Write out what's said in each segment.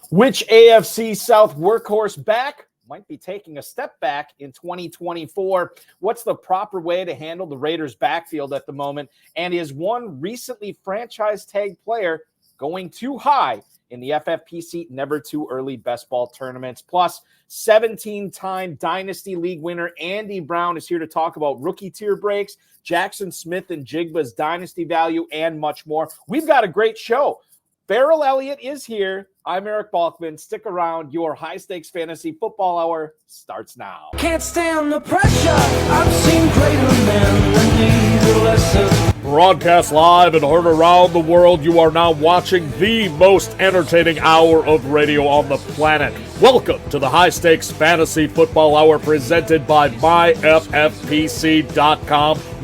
Which AFC South workhorse back might be taking a step back in 2024? What's the proper way to handle the Raiders' backfield at the moment? And is one recently franchise tag player going too high in the FFPC Never Too Early Best Ball tournaments? Plus, 17-time Dynasty League winner Andy Brown is here to talk about rookie tier breaks, Jackson Smith and Jigba's dynasty value, and much more. We've got a great show. Ferrell Elliott is here. I'm Eric Balkman. Stick around. Your high-stakes fantasy football hour starts now. Can't stand the pressure. I've seen greater men than need a lesson. Broadcast live and heard around the world, you are now watching the most entertaining hour of radio on the planet. Welcome to the High Stakes Fantasy Football Hour presented by myffpc.com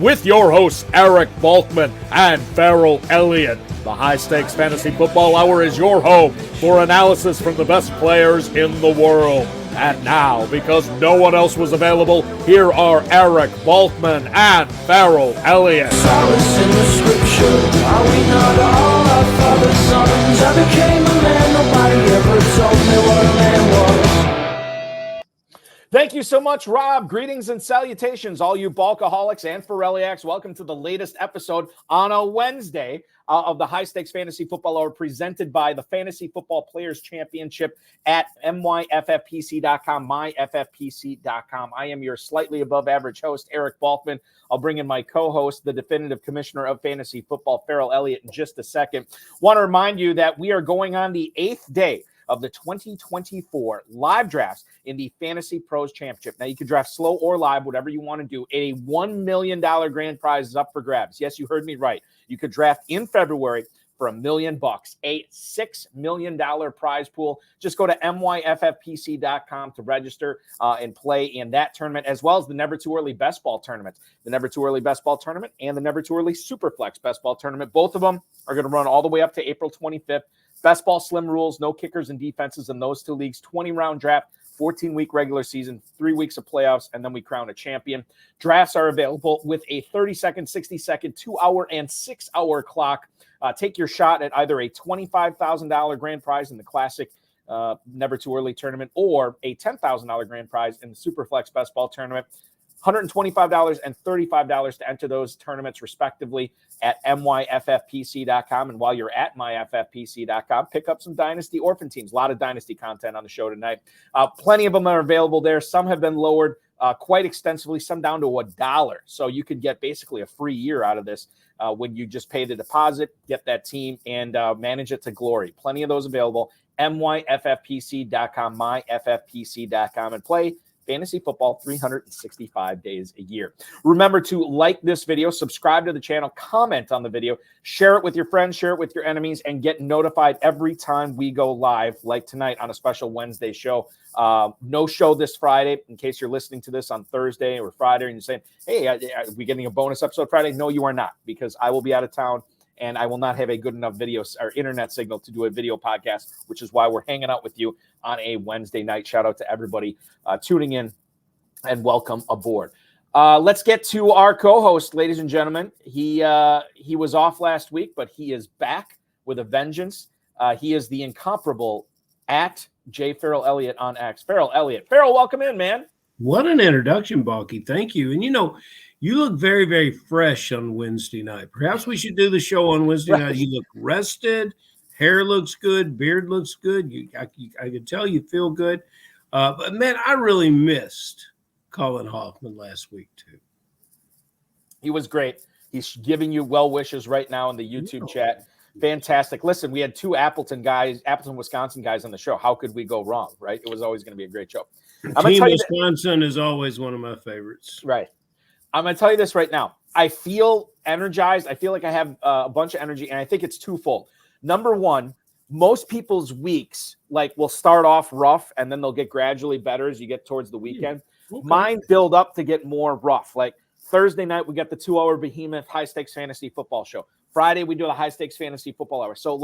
with your hosts Eric Balkman and Ferrell Elliott. The High Stakes Fantasy Football Hour is your home for analysis from the best players in the world. And now, because no one else was available, here are Eric Balkman and Ferrell Elliott. Solace in the scripture. Are we not all our father's sons? I became a man. Nobody ever told me what a man was. Thank you so much, Rob. Greetings and salutations, all you Balkaholics and Ferrelliacs. Welcome to the latest episode on a Wednesday of the High Stakes Fantasy Football Hour presented by the Fantasy Football Players Championship at myffpc.com, myffpc.com. I am your slightly above average host, Eric Balkman. I'll bring in my co-host, the definitive commissioner of fantasy football, Ferrell Elliott, in just a second. Want to remind you that we are going on the 8th day of the 2024 live drafts in the Fantasy Pros Championship. Now, you can draft slow or live, whatever you want to do. A $1 million grand prize is up for grabs. Yes, you heard me right. You could draft in February for $1 million, a $6 million prize pool. Just go to myffpc.com to register and play in that tournament, as well as the Never Too Early Best Ball tournament. The Never Too Early Best Ball tournament and the Never Too Early Superflex Best Ball tournament. Both of them are going to run all the way up to April 25th. Best ball slim rules, no kickers and defenses in those two leagues, 20-round draft, 14-week regular season, 3 weeks of playoffs, and then we crown a champion. Drafts are available with a 30-second, 60-second, 2-hour, and 6-hour clock. Take your shot at either a $25,000 grand prize in the Classic Never Too Early tournament or a $10,000 grand prize in the Superflex Best Ball tournament. $125 and $35 to enter those tournaments respectively at myffpc.com. And while you're at myffpc.com, pick up some Dynasty Orphan teams. A lot of Dynasty content on the show tonight. Plenty of them are available there. Some have been lowered quite extensively, some down to $1. So you could get basically a free year out of this when you just pay the deposit, get that team, and manage it to glory. Plenty of those available. myffpc.com, myffpc.com, and play fantasy football 365 days a year. Remember to like this video, subscribe to the channel, comment on the video, share it with your friends, share it with your enemies, and get notified every time we go live, like tonight on a special Wednesday show. No show this Friday, in case you're listening to this on Thursday or Friday and you're saying, hey, are we getting a bonus episode Friday? No, you are not, because I will be out of town and I will not have a good enough video or internet signal to do a video podcast, which is why we're hanging out with you on a Wednesday night. Shout out to everybody tuning in and welcome aboard. Let's get to our co-host, ladies and gentlemen. He was off last week, but he is back with a vengeance. He is the incomparable at jferrellelliott on X. Ferrell Elliott. Ferrell, welcome in, man. What an introduction, Balky. Thank you. And, you look very, very fresh on Wednesday night. Perhaps we should do the show on Wednesday night. You look rested. Hair looks good. Beard looks good. I can tell you feel good. But, man, I really missed Colin Hoffman last week, too. He was great. He's giving you well wishes right now in the YouTube chat. Fantastic. Listen, we had two Appleton, Wisconsin guys on the show. How could we go wrong, right? It was always going to be a great show. Team Wisconsin is always one of my favorites. Right. I'm going to tell you this right now. I feel energized. I feel like I have a bunch of energy, and I think it's twofold. Number one, most people's weeks will start off rough, and then they'll get gradually better as you get towards the weekend. Okay. Mine build up to get more rough. Like Thursday night, we got the 2-hour behemoth high-stakes fantasy football show. Friday, we do the high-stakes fantasy football hour. So,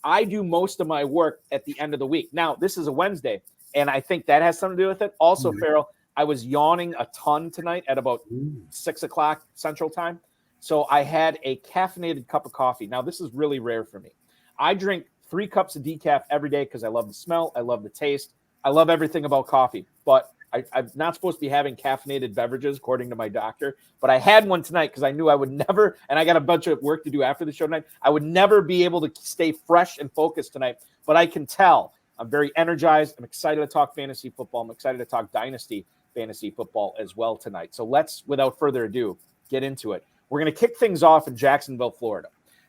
I do most of my work at the end of the week. Now, this is a Wednesday, and I think that has something to do with it. Also, Ferrell, I was yawning a ton tonight at about 6 o'clock Central Time. So I had a caffeinated cup of coffee. Now, this is really rare for me. I drink 3 cups of decaf every day because I love the smell. I love the taste. I love everything about coffee. But I'm not supposed to be having caffeinated beverages, according to my doctor. But I had one tonight because I knew I would never, and I got a bunch of work to do after the show tonight. I would never be able to stay fresh and focused tonight. But I can tell I'm very energized. I'm excited to talk fantasy football. I'm excited to talk Dynasty fantasy football as well tonight. So let's, without further ado, get into it. We're going to kick things off in Jacksonville, Florida.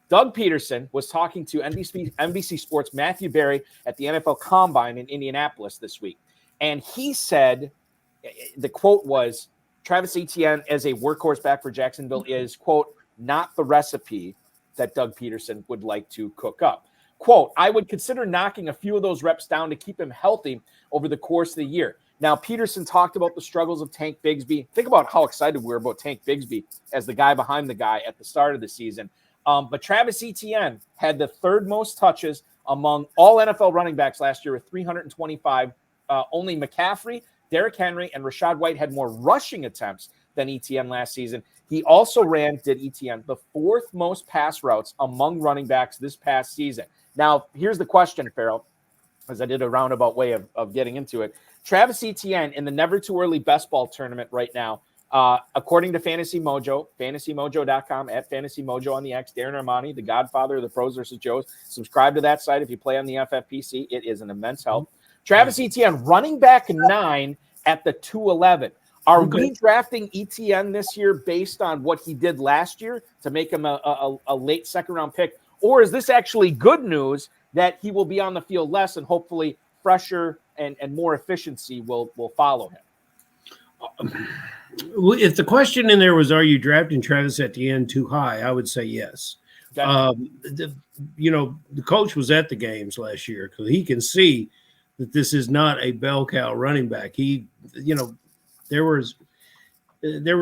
Doug Peterson was talking to NBC Sports' Matthew Berry at the NFL Combine in Indianapolis this week. And he said, the quote was, Travis Etienne as a workhorse back for Jacksonville is, quote, not the recipe that Doug Peterson would like to cook up. Quote, I would consider knocking a few of those reps down to keep him healthy over the course of the year. Now, Peterson talked about the struggles of Tank Bigsby. Think about how excited we were about Tank Bigsby as the guy behind the guy at the start of the season. But Travis Etienne had the 3rd most touches among all NFL running backs last year with 325. Only McCaffrey, Derrick Henry, and Rachaad White had more rushing attempts than Etienne last season. He also did Etienne, the 4th most pass routes among running backs this past season. Now, here's the question, Ferrell, as I did a roundabout way of getting into it. Travis Etienne in the Never Too Early Best Ball tournament right now, according to Fantasy Mojo, fantasymojo.com, at Fantasy Mojo on the X, Darren Armani, the godfather of the Pros vs. Joes. Subscribe to that site if you play on the FFPC. It is an immense help. Travis Etienne, running back 9 at the 211. Are we drafting Etienne this year based on what he did last year to make him a late 2nd-round pick? Or is this actually good news that he will be on the field less and hopefully fresher and more efficiency will follow him? If the question in there was, are you drafting Travis Etienne too high? I would say yes. Okay. The coach was at the games last year because he can see that this is not a bell cow running back. There were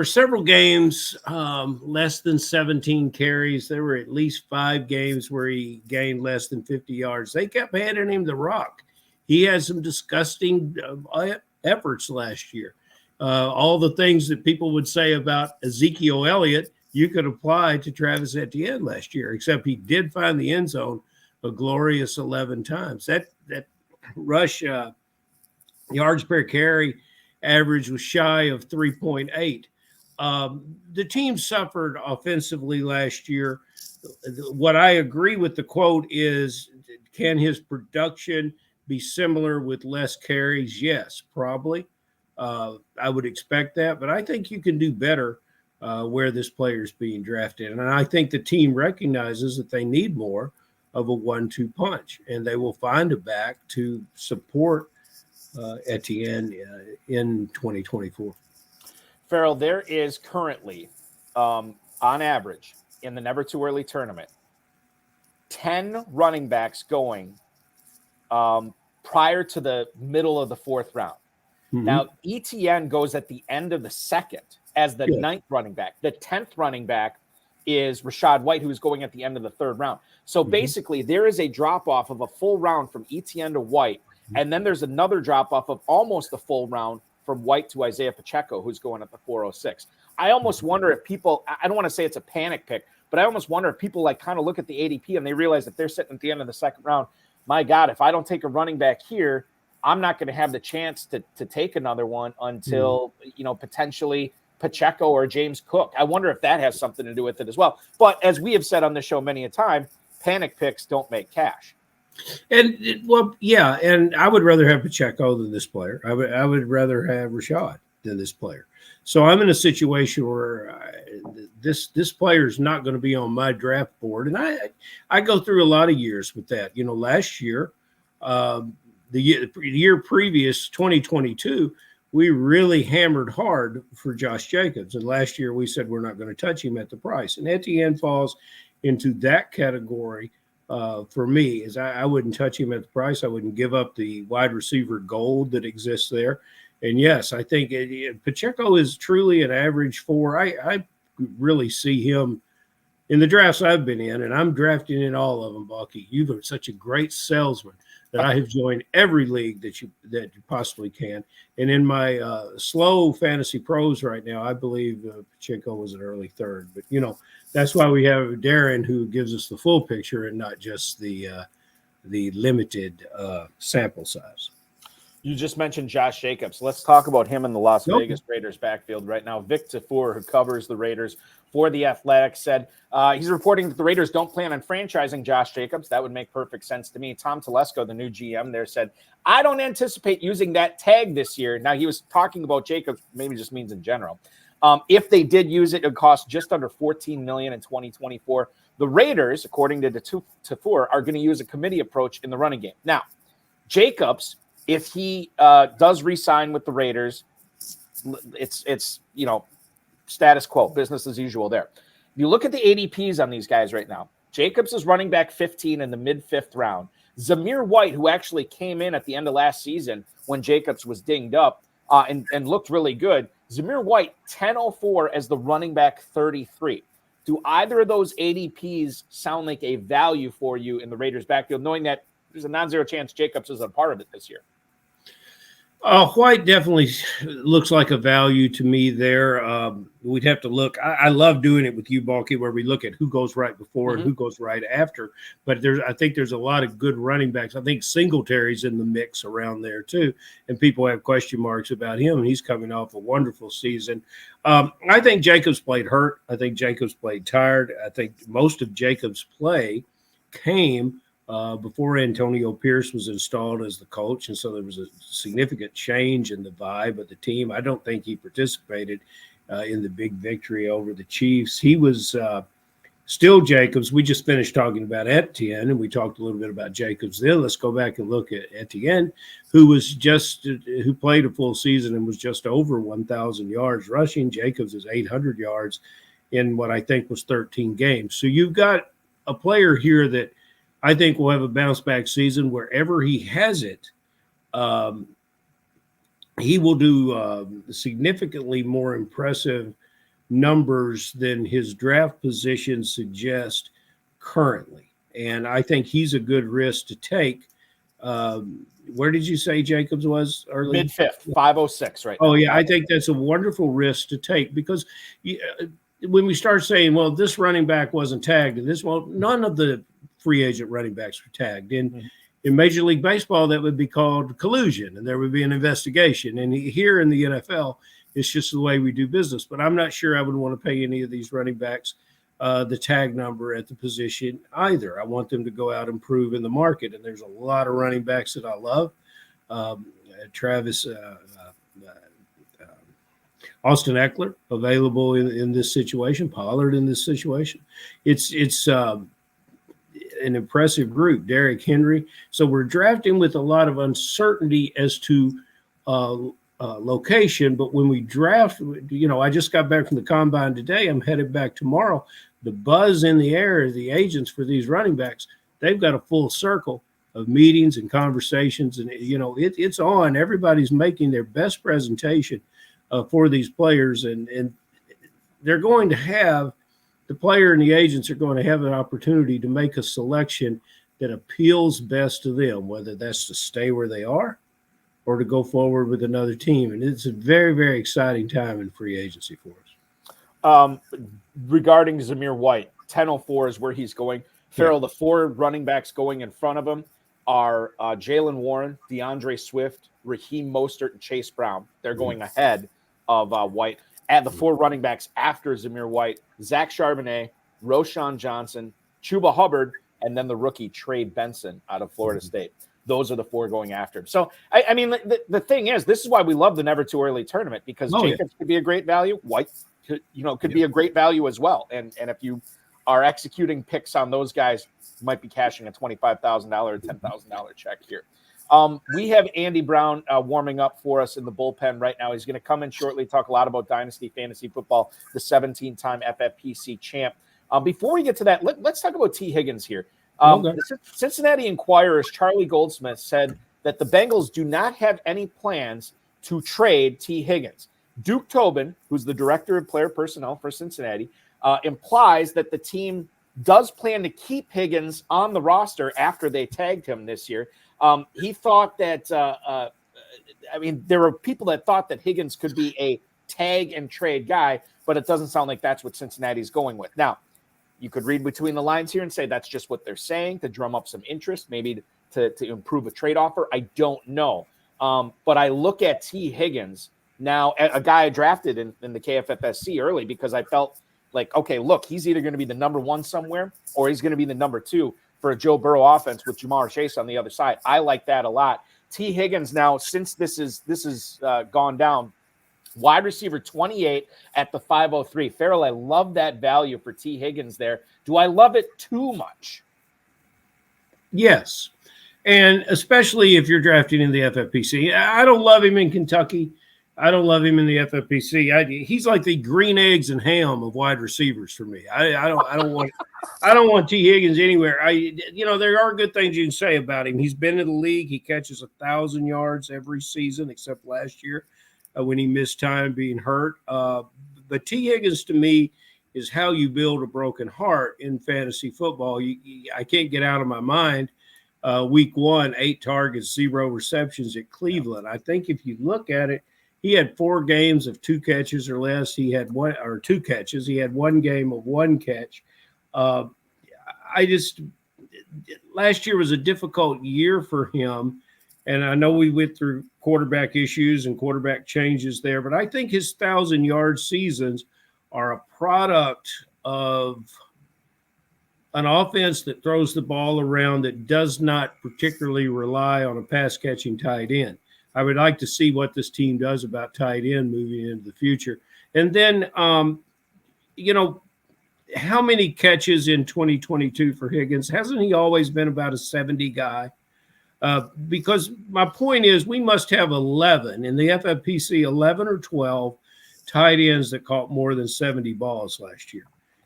several games less than 17 carries. There were at least 5 games where he gained less than 50 yards. They kept handing him the rock. He had some disgusting efforts last year. All the things that people would say about Ezekiel Elliott, you could apply to Travis Etienne last year, except he did find the end zone a glorious 11 times. That rush yards per carry average was shy of 3.8. The team suffered offensively last year. What I agree with the quote is, can his production be similar with less carries? Yes, probably. I would expect that, but I think you can do better where this player is being drafted. And I think the team recognizes that they need more of a 1-2 punch, and they will find a back to support Etienne in 2024. Ferrell, there is currently, on average, in the Never Too Early tournament, 10 running backs going prior to the middle of the 4th round. Mm-hmm. Now, Etienne goes at the end of the 2nd as the 9th running back. The 10th running back is Rachaad White, who's going at the end of the 3rd round. So basically, there is a drop-off of a full round from Etienne to White, and then there's another drop-off of almost a full round from White to Isaiah Pacheco, who's going at the 406. I almost wonder if people, I don't want to say it's a panic pick, but I almost wonder if people kind of look at the ADP and they realize that they're sitting at the end of the 2nd round. My God, if I don't take a running back here, I'm not going to have the chance to take another one until, potentially Pacheco or James Cook. I wonder if that has something to do with it as well. But as we have said on the show many a time, panic picks don't make cash. And and I would rather have Pacheco than this player. I would rather have Rachaad than this player. So I'm in a situation where this player is not going to be on my draft board, and I go through a lot of years with that. Last year, the year previous, 2022, we really hammered hard for Josh Jacobs, and last year we said we're not going to touch him at the price. And Etienne falls into that category. For me, is I wouldn't touch him at the price. I wouldn't give up the wide receiver gold that exists there. And yes, I think Pacheco is truly an average 4. I really see him in the drafts I've been in, and I'm drafting in all of them, Balky. You've been such a great salesman that I have joined every league that you possibly can. And in my slow fantasy pros right now, I believe Pacheco was an early 3rd. But, that's why we have Darren, who gives us the full picture and not just the the limited sample size. You just mentioned Josh Jacobs. Let's talk about him in the Las Nope. Vegas Raiders backfield right now. Vic Tafur, who covers the Raiders for The Athletic, said he's reporting that the Raiders don't plan on franchising Josh Jacobs. That would make perfect sense to me. Tom Telesco, the new GM there, said, I don't anticipate using that tag this year. Now, he was talking about Jacobs, maybe just means in general. If they did use it, it would cost just under $14 million in 2024. The Raiders, according to Tafur, are going to use a committee approach in the running game. Now, Jacobs, if he does re-sign with the Raiders, it's status quo, business as usual there. If you look at the ADPs on these guys right now, Jacobs is running back 15 in the mid-fifth round. Zamir White, who actually came in at the end of last season when Jacobs was dinged up and looked really good, Zamir White, 10.04 as the running back 33. Do either of those ADPs sound like a value for you in the Raiders backfield, knowing that there's a non-zero chance Jacobs is a part of it this year? White definitely looks like a value to me there. We'd have to look. I love doing it with you, Balky, where we look at who goes right before and who goes right after. But I think there's a lot of good running backs. I think Singletary's in the mix around there too, and people have question marks about him, and he's coming off a wonderful season. I think Jacobs played hurt. I think Jacobs played tired. I think most of Jacobs' play came before Antonio Pierce was installed as the coach, and so there was a significant change in the vibe of the team. I don't think he participated in the big victory over the Chiefs. He was still Jacobs. We just finished talking about Etienne, and we talked a little bit about Jacobs then. Let's go back and look at Etienne, who played a full season and was just over 1,000 yards rushing. Jacobs is 800 yards in what I think was 13 games. So you've got a player here that I think will have a bounce-back season wherever he has it. He will do significantly more impressive numbers than his draft position suggests currently. And I think he's a good risk to take. Where did you say Jacobs was early? Mid-fifth, 5.06 right now. Oh, yeah, I think that's a wonderful risk to take because when we start saying, well, this running back wasn't tagged, and none of the free agent running backs were tagged. In Major League Baseball, that would be called collusion, and there would be an investigation. And here in the NFL, it's just the way we do business. But I'm not sure I would want to pay any of these running backs the tag number at the position either. I want them to go out and prove in the market. And there's a lot of running backs that I love. Austin Eckler available in this situation, Pollard in this situation. It's an impressive group, Derrick Henry. So we're drafting with a lot of uncertainty as to location. But when we draft, I just got back from the combine today. I'm headed back tomorrow. The buzz in the air, the agents for these running backs, they've got a full circle of meetings and conversations. And, it's on. Everybody's making their best presentation for these players. And they're going to have, the player and the agents are going to have an opportunity to make a selection that appeals best to them, whether that's to stay where they are or to go forward with another team. And it's a very, very exciting time in free agency for us. Regarding Zamir White, 10.04 is where he's going. Ferrell, the four running backs going in front of him are Jalen Warren, DeAndre Swift, Raheem Mostert, and Chase Brown. They're going ahead of White. At the four running backs after Zamir White, Zach Charbonnet, Roshan Johnson, Chuba Hubbard, and then the rookie Trey Benson out of Florida State. Those are the four going after him. So, I mean, the thing is, this is why we love the Never Too Early tournament, because Jacobs could be a great value. White could be a great value as well. And if you are executing picks on those guys, you might be cashing a $25,000 or $10,000 check here. We have Andy Brown warming up for us in the bullpen right now. He's going to come in shortly, talk a lot about Dynasty Fantasy Football, the 17-time FFPC champ. Before we get to that, let's talk about T. Higgins here. The Cincinnati Enquirer's Charlie Goldsmith said that the Bengals do not have any plans to trade T. Higgins. Duke Tobin, who's the director of player personnel for Cincinnati, implies that the team does plan to keep Higgins on the roster after they tagged him this year. He thought that, there were people that thought that Higgins could be a tag and trade guy, but it doesn't sound like that's what Cincinnati's going with. Now, You could read between the lines here and say that's just what they're saying to drum up some interest, maybe to improve a trade offer. I don't know. But I look at T. Higgins now, a guy I drafted in the KFFSC early because I felt like, okay, look, he's either going to be the number one somewhere or he's going to be the number two for a Joe Burrow offense with Jamar Chase on the other side. I like that a lot. T. Higgins now, since this is gone down, wide receiver 28 at the 503. Ferrell, I love that value for T. Higgins there. Do I love it too much? Yes. And especially if you're drafting in the FFPC. I don't love him in Kentucky. I don't love him in the FFPC. He's like the green eggs and ham of wide receivers for me. I don't want T. Higgins anywhere. There are good things you can say about him. He's been in the league. He catches 1,000 yards every season except last year when he missed time being hurt. But T. Higgins to me is how you build a broken heart in fantasy football. I can't get out of my mind. Week 1, 8 targets, 0 receptions at Cleveland. I think if you look at it, he had 4 games of 2 catches or less. He had 2 catches. He had 1 game of 1 catch. Last year was a difficult year for him. And I know we went through quarterback issues and quarterback changes there, but I think his 1,000-yard seasons are a product of an offense that throws the ball around that does not particularly rely on a pass-catching tight end. I would like to see what this team does about tight end moving into the future. And then, how many catches in 2022 for Higgins? Hasn't he always been about a 70 guy? Because my point is we must have 11 in the FFPC, 11 or 12 tight ends that caught more than 70 balls last year.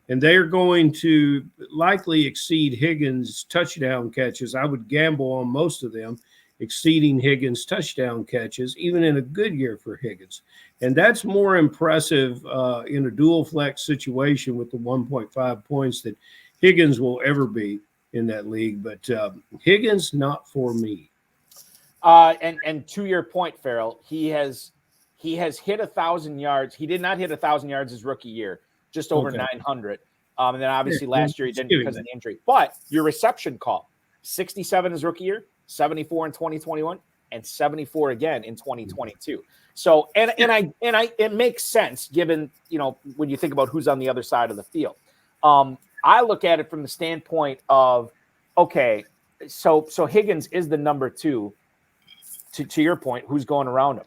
And they're going to likely exceed Higgins' touchdown catches. I would gamble on most of them exceeding Higgins' touchdown catches, even in a good year for Higgins. And that's more impressive in a dual flex situation with the 1.5 points that Higgins will ever be in that league. But Higgins, not for me. And to your point, Ferrell, he has hit 1,000 yards. He did not hit 1,000 yards his rookie year, just over 900. And then obviously last year he didn't because of the injury. But your reception call, 67 his rookie year, 74 in 2021, and 74 again in 2022. So it makes sense given, when you think about who's on the other side of the field. I look at it from the standpoint of, okay, so Higgins is the number 2 to your point, who's going around him.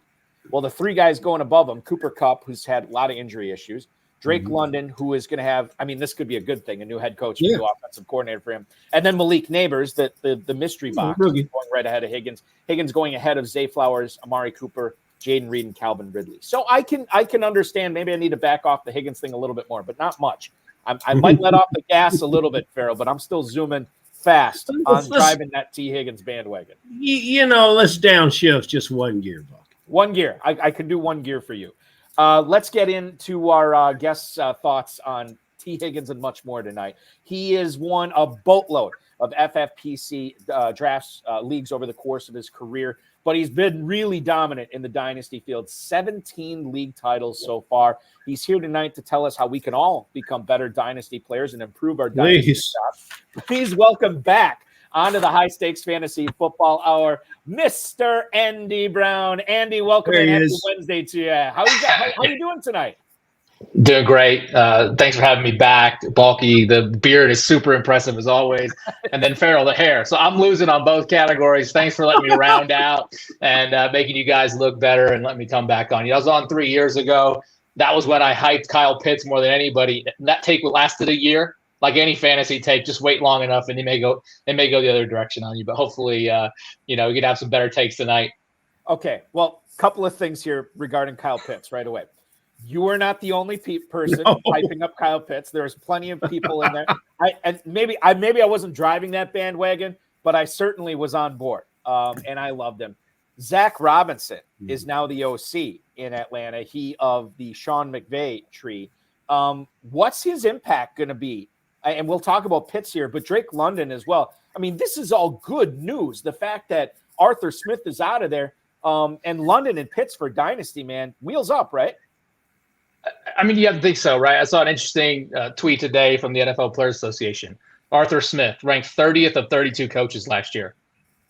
Well, the 3 guys going above him, Cooper Kupp, who's had a lot of injury issues, Drake London, who is going to have, this could be a good thing, a new head coach, a new offensive coordinator for him. And then Malik Neighbors, the mystery box, going right ahead of Higgins. Higgins going ahead of Zay Flowers, Amari Cooper, Jaden Reed, and Calvin Ridley. So I can understand, maybe I need to back off the Higgins thing a little bit more, but not much. I might let off the gas a little bit, Ferrell, but I'm still zooming fast on driving that T. Higgins bandwagon. Let's downshift just 1 gear, Buck. 1 gear. I could do 1 gear for you. Let's get into our guests' thoughts on T. Higgins and much more tonight. He has won a boatload of FFPC drafts leagues over the course of his career, but he's been really dominant in the dynasty field. 17 league titles so far. He's here tonight to tell us how we can all become better dynasty players and improve our dynasty stuff. Please welcome back onto the High Stakes Fantasy Football Hour, Mr. Andy Brown. Andy, welcome and happy Wednesday to you. How you doing tonight? Doing great. Thanks for having me back. Balky, the beard is super impressive as always. And then Ferrell, the hair. So I'm losing on both categories. Thanks for letting me round out and making you guys look better and let me come back on. I was on 3 years ago. That was when I hyped Kyle Pitts more than anybody. That take lasted a year. Like any fantasy take, just wait long enough and they may go the other direction on you. But hopefully, we can have some better takes tonight. Okay. Well, a couple of things here regarding Kyle Pitts right away. You are not the only person hyping up Kyle Pitts. There's plenty of people in there. Maybe I wasn't driving that bandwagon, but I certainly was on board. And I loved him. Zach Robinson is now the OC in Atlanta. He of the Sean McVay tree. What's his impact going to be? And we'll talk about Pitts here, but Drake London as well. This is all good news. The fact that Arthur Smith is out of there and London and Pitts for Dynasty, man, wheels up, right? I mean, you have to think so, right? I saw an interesting tweet today from the NFL Players Association. Arthur Smith ranked 30th of 32 coaches last year.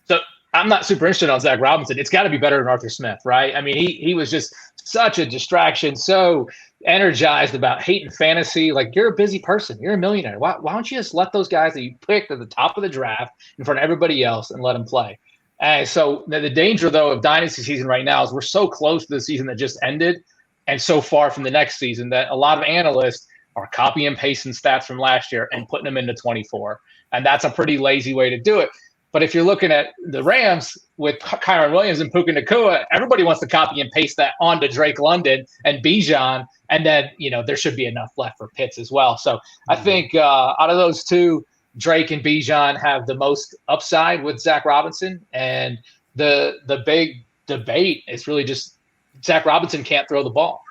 So I'm not super interested on Zach Robinson. It's got to be better than Arthur Smith, right? I mean, he was just such a distraction, so energized about hating fantasy. Like, you're a busy person. You're a millionaire. Why don't you just let those guys that you picked at the top of the draft in front of everybody else and let them play? And so the danger, though, of dynasty season right now is we're so close to the season that just ended and so far from the next season that a lot of analysts are copy and pasting stats from last year and putting them into 24. And that's a pretty lazy way to do it. But if you're looking at the Rams with Kyron Williams and Puka Nacua, everybody wants to copy and paste that onto Drake London and Bijan. And then, there should be enough left for Pitts as well. So I think out of those two, Drake and Bijan have the most upside with Zach Robinson. And the big debate is really just Zach Robinson can't throw the ball.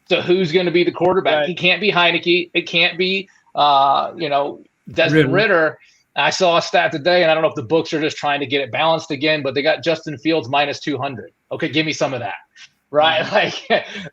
So who's going to be the quarterback? Right. He can't be Heineke. It can't be, Desmond Ritter. I saw a stat today, and I don't know if the books are just trying to get it balanced again, but they got Justin Fields minus 200. Okay, give me some of that, right?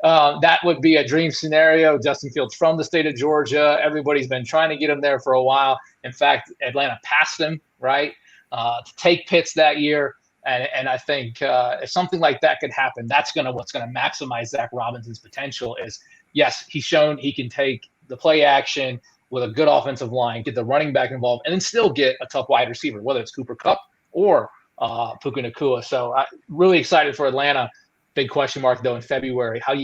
That would be a dream scenario. Justin Fields from the state of Georgia. Everybody's been trying to get him there for a while. In fact, Atlanta passed him, right, to take Pitts that year. And I think if something like that could happen, that's what's going to maximize Zach Robinson's potential is, yes, he's shown he can take the play action with a good offensive line, get the running back involved, and then still get a tough wide receiver, whether it's Cooper Kupp or Puka Nacua. So really excited for Atlanta. Big question mark, though, in February. How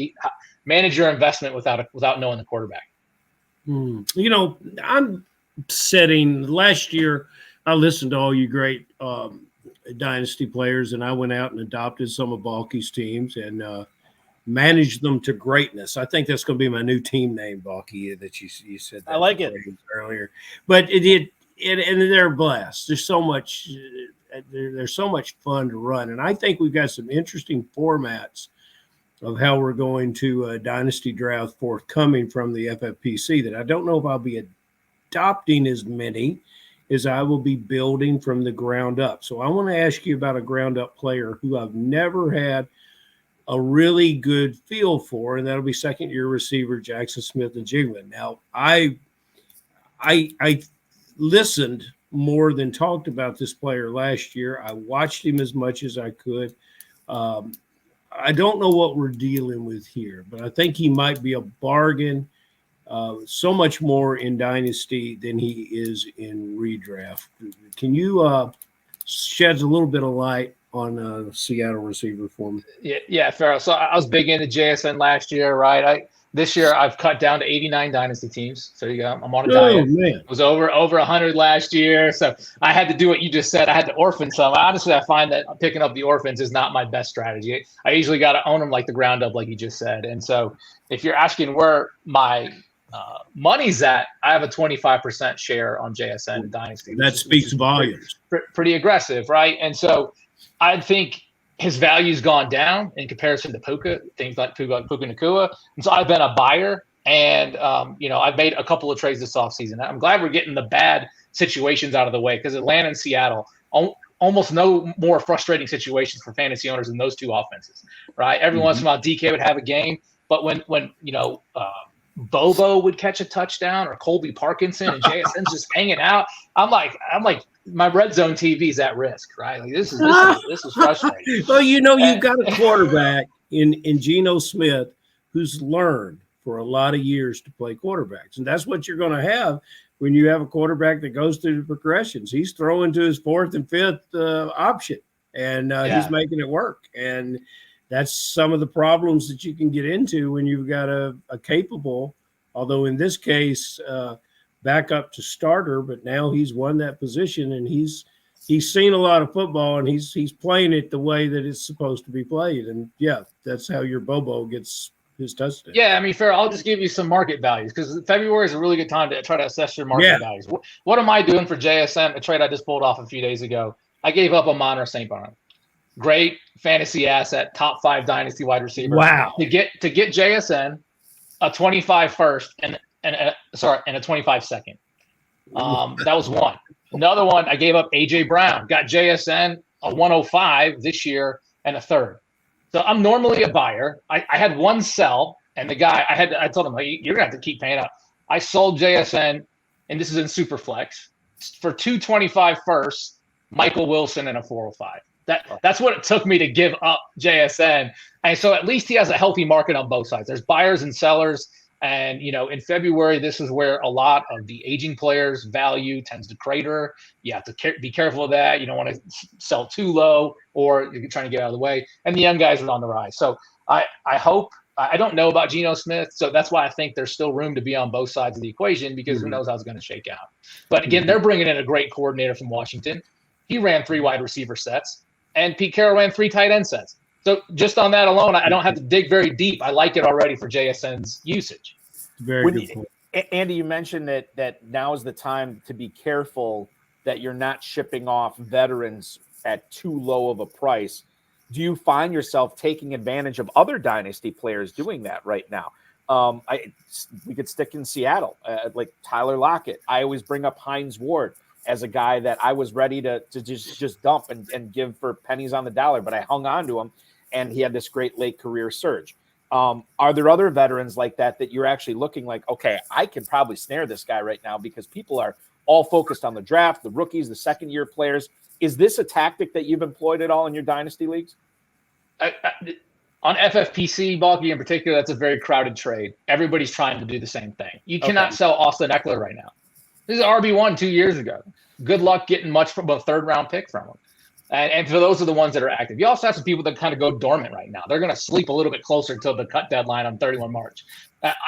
manage your investment without knowing the quarterback? I'm setting – last year I listened to all you great dynasty players, and I went out and adopted some of Balky's teams and manage them to greatness. I think that's going to be my new team name, Balky, that you said that. I like it earlier. But and they're blessed. There's so much there's so much fun to run. And I think we've got some interesting formats of how we're going to dynasty draft forthcoming from the FFPC that I don't know if I'll be adopting as many as I will be building from the ground up. So I want to ask you about a ground up player who I've never had a really good feel for, and that'll be second-year receiver Jackson Smith-Njigba. Now, I listened more than talked about this player last year. I watched him as much as I could. I don't know what we're dealing with here, but I think he might be a bargain, so much more in Dynasty than he is in redraft. Can you shed a little bit of light on a Seattle receiver for me? Yeah, Ferrell. So I was big into JSN last year, right? This year I've cut down to 89 dynasty teams. So you go, I'm on a diet. Man. It was over 100 last year. So I had to do what you just said. I had to orphan some. Honestly, I find that picking up the orphans is not my best strategy. I usually got to own them like the ground up, like you just said. And so if you're asking where my money's at, I have a 25% share on JSN Dynasty. That speaks volumes. Pretty aggressive, right? And so I think his value's gone down in comparison to Puka, things like Puka Nacua. And so I've been a buyer, and I've made a couple of trades this offseason. I'm glad we're getting the bad situations out of the way, because Atlanta and Seattle, almost no more frustrating situations for fantasy owners than those two offenses, right? Every once in a while, DK would have a game, but when Bobo would catch a touchdown, or Colby Parkinson and JSN's just hanging out, I'm like, my red zone TV is at risk, right? Like this is frustrating. Well, you've got a quarterback in Geno Smith who's learned for a lot of years to play quarterbacks, and that's what you're going to have when you have a quarterback that goes through the progressions. He's throwing to his fourth and fifth option, and he's making it work. And that's some of the problems that you can get into when you've got a capable, although in this case, back up to starter, but now he's won that position, and he's seen a lot of football, and he's playing it the way that it's supposed to be played. And that's how your Bobo gets his touchdown. Yeah, I mean, Ferrell, I'll just give you some market values, because February is a really good time to try to assess your market values. What am I doing for JSN? A trade I just pulled off a few days ago. I gave up Amon-Ra St. Brown. Great fantasy asset, top 5 dynasty wide receiver. Wow. To get JSN, a 25 first and a 25 second. That was one. Another one, I gave up AJ Brown, got JSN a 105 this year and a third. So I'm normally a buyer. I had one sell And the guy, I told him, like, you're gonna have to keep paying up. I sold JSN, and this is in Superflex, for 225 first, Michael Wilson, and a 405. That's what it took me to give up JSN. And so at least he has a healthy market on both sides. There's buyers and sellers. And, in February, this is where a lot of the aging players' value tends to crater. You have to be careful of that. You don't want to sell too low, or you're trying to get out of the way. And the young guys are on the rise. So I hope – I don't know about Geno Smith, so that's why I think there's still room to be on both sides of the equation, because who knows how it's going to shake out. But, again, they're bringing in a great coordinator from Washington. He ran 3 wide receiver sets, and Pete Carroll ran 3 tight end sets. So just on that alone, I don't have to dig very deep. I like it already for JSN's usage. Very good point. Andy, you mentioned that now is the time to be careful that you're not shipping off veterans at too low of a price. Do you find yourself taking advantage of other dynasty players doing that right now? We could stick in Seattle, like Tyler Lockett. I always bring up Hines Ward as a guy that I was ready to just dump and give for pennies on the dollar, but I hung on to him, and he had this great late career surge. Are there other veterans like that you're actually looking like, okay, I can probably snare this guy right now, because people are all focused on the draft, the rookies, the second-year players? Is this a tactic that you've employed at all in your dynasty leagues? On FFPC, Balky in particular, that's a very crowded trade. Everybody's trying to do the same thing. You cannot sell Austin Eckler right now. This is RB1 2 years ago. Good luck getting much from a third-round pick from him. And for those are the ones that are active. You also have some people that kind of go dormant right now. They're going to sleep a little bit closer to the cut deadline on 31 March.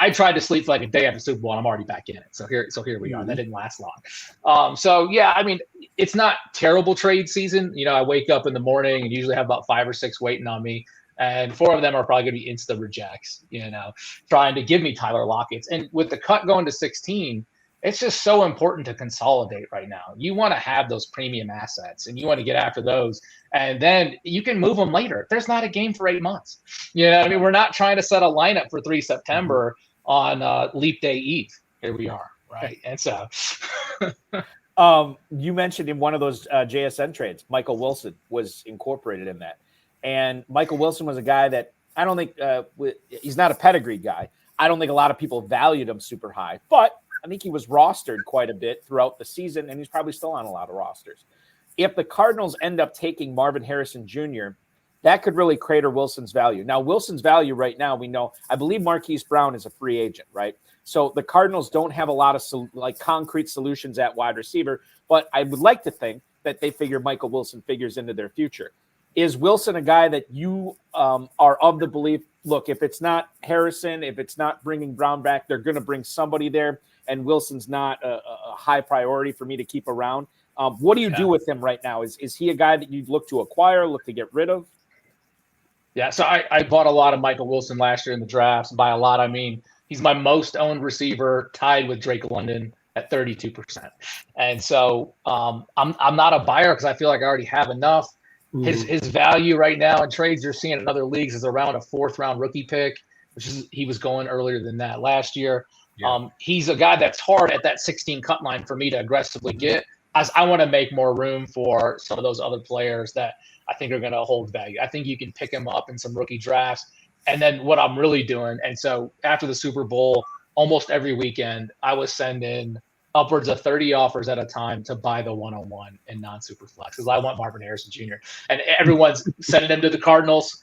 I tried to sleep for like a day after Super Bowl, and I'm already back in it. So here we are. That didn't last long. I mean, it's not terrible trade season. I wake up in the morning and usually have about 5 or 6 waiting on me. And 4 of them are probably going to be insta rejects, trying to give me Tyler Lockett's. And with the cut going to 16, it's just so important to consolidate right now. You want to have those premium assets, and you want to get after those, and then you can move them later. There's not a game for 8 months. I mean, we're not trying to set a lineup for 3 September on Leap Day Eve. Here we are, right? And so, you mentioned in one of those JSN trades, Michael Wilson was incorporated in that, and Michael Wilson was a guy that I don't think he's not a pedigree guy. I don't think a lot of people valued him super high, but I think he was rostered quite a bit throughout the season, and he's probably still on a lot of rosters. If the Cardinals end up taking Marvin Harrison Jr., that could really crater Wilson's value. Now, Wilson's value right now, we know, I believe Marquise Brown is a free agent, right? So the Cardinals don't have a lot of concrete solutions at wide receiver, but I would like to think that they figure Michael Wilson figures into their future. Is Wilson a guy that you are of the belief, look, if it's not Harrison, if it's not bringing Brown back, they're going to bring somebody there, and Wilson's not a high priority for me to keep around? What do you do with him right now? Is he a guy that you'd look to acquire, look to get rid of? Yeah, so I bought a lot of Michael Wilson last year in the drafts. By a lot, I mean he's my most owned receiver, tied with Drake London at 32%. And so I'm not a buyer because I feel like I already have enough. His value right now in trades you're seeing in other leagues is around a 4th-round rookie pick, he was going earlier than that last year. Yeah. He's a guy that's hard at that 16 cut line for me to aggressively get, as I want to make more room for some of those other players that I think are going to hold value. I think you can pick him up in some rookie drafts. And then what I'm really doing, and so after the Super Bowl, almost every weekend, I was sending upwards of 30 offers at a time to buy the 101 in non-super flex because I want Marvin Harrison Jr. And everyone's sending him to the Cardinals.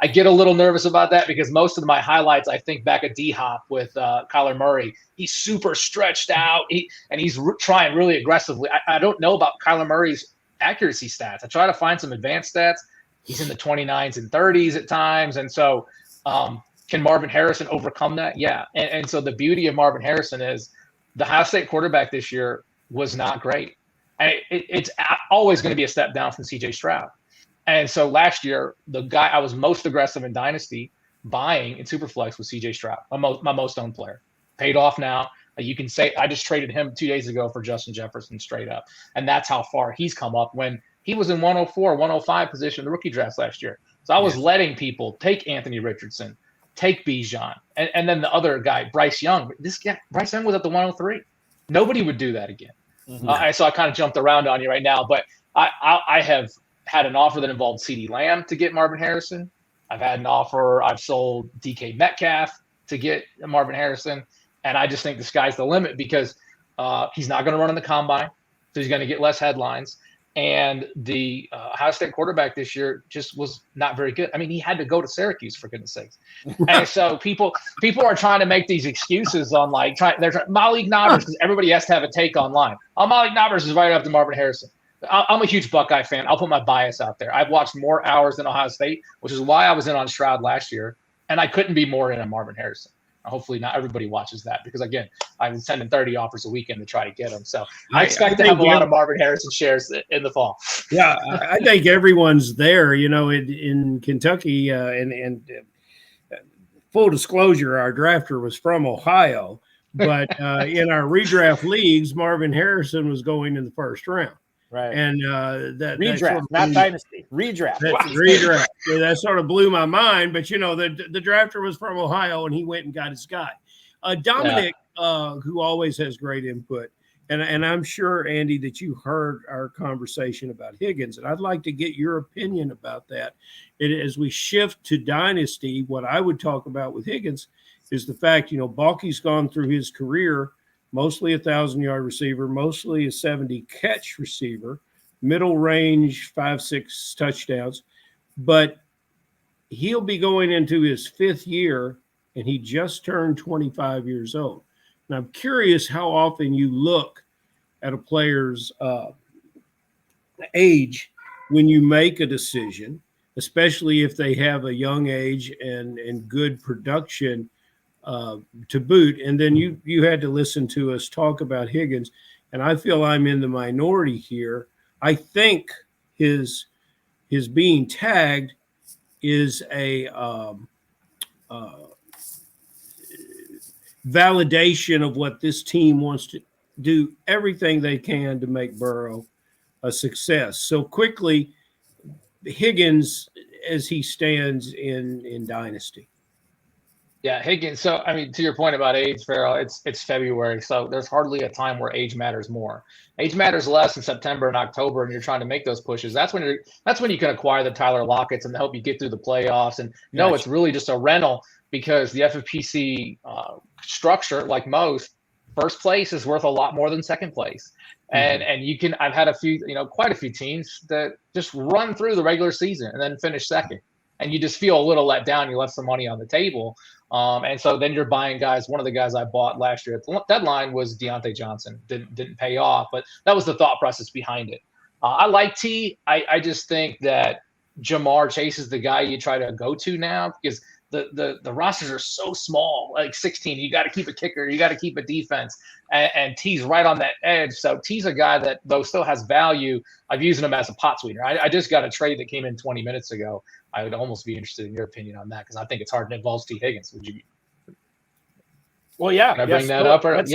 I get a little nervous about that because most of my highlights, I think back at D-Hop with Kyler Murray. He's super stretched out, and he's trying really aggressively. I don't know about Kyler Murray's accuracy stats. I try to find some advanced stats. He's in the 29s and 30s at times. And so can Marvin Harrison overcome that? Yeah. And so the beauty of Marvin Harrison is the Ohio State quarterback this year was not great. And it's always going to be a step down from C.J. Stroud. And so last year, the guy I was most aggressive in Dynasty buying in Superflex was C.J. Stroud, my most owned player. Paid off now. You can say I just traded him 2 days ago for Justin Jefferson straight up. And that's how far he's come up when he was in 104, 105 position in the rookie drafts last year. So I was letting people take Anthony Richardson, take Bijan, and then the other guy, Bryce Young. Bryce Young was at the 103. Nobody would do that again. Mm-hmm. So I kind of jumped around on you right now, but I have had an offer that involved CeeDee Lamb to get Marvin Harrison. I've had an offer. I've sold DK Metcalf to get Marvin Harrison. And I just think the sky's the limit because he's not going to run in the combine. So he's going to get less headlines. And the Ohio State quarterback this year just was not very good. I mean, he had to go to Syracuse, for goodness sakes. And so people are trying to make these excuses on Malik Nabers, because everybody has to have a take online. Malik Nabers is right up to Marvin Harrison. I'm a huge Buckeye fan. I'll put my bias out there. I've watched more hours than Ohio State, which is why I was in on Stroud last year. And I couldn't be more in on Marvin Harrison. Hopefully not everybody watches that because, again, I'm sending 30 offers a weekend to try to get them. So I expect to have a lot of Marvin Harrison shares in the fall. Yeah, I think everyone's there. In Kentucky, and full disclosure, our drafter was from Ohio, but in our redraft leagues, Marvin Harrison was going in the first round. Right. And that redraft, not dynasty, redraft. Redraft. So that sort of blew my mind. But the drafter was from Ohio, and he went and got his guy. Dominic, who always has great input, and I'm sure, Andy, that you heard our conversation about Higgins, and I'd like to get your opinion about that. As we shift to dynasty, what I would talk about with Higgins is the fact, Balky's gone through his career mostly 1,000-yard receiver, mostly a 70-catch receiver, middle range, 5-6 touchdowns. But he'll be going into his 5th year, and he just turned 25 years old. And I'm curious how often you look at a player's age when you make a decision, especially if they have a young age and good production to boot. And then you had to listen to us talk about Higgins, and I feel I'm in the minority here. I think his being tagged is a validation of what this team wants to do, everything they can to make Burrow a success. So quickly, Higgins as he stands in Dynasty. Yeah, Higgins. So, I mean, to your point about age, Ferrell, it's February, so there's hardly a time where age matters more. Age matters less in September and October, and you're trying to make those pushes. That's when you can acquire the Tyler Lockett's and help you get through the playoffs. And no, it's really just a rental because the FFPC structure, like most, first place is worth a lot more than second place. And you can. I've had quite a few teams that just run through the regular season and then finish second, and you just feel a little let down. You left some money on the table. And so then you're buying guys. One of the guys I bought last year at the deadline was Deontay Johnson. Didn't pay off, but that was the thought process behind it. I like T. I just think that Jamar Chase is the guy you try to go to now because the rosters are so small, like 16. You got to keep a kicker. You got to keep a defense. And T's right on that edge. So T's a guy that, though, still has value. I've used him as a pot sweetener. I just got a trade that came in 20 minutes ago. I would almost be interested in your opinion on that because I think it's hard to involve T. Higgins. Would you? Well, yeah. Can I bring that up? Let's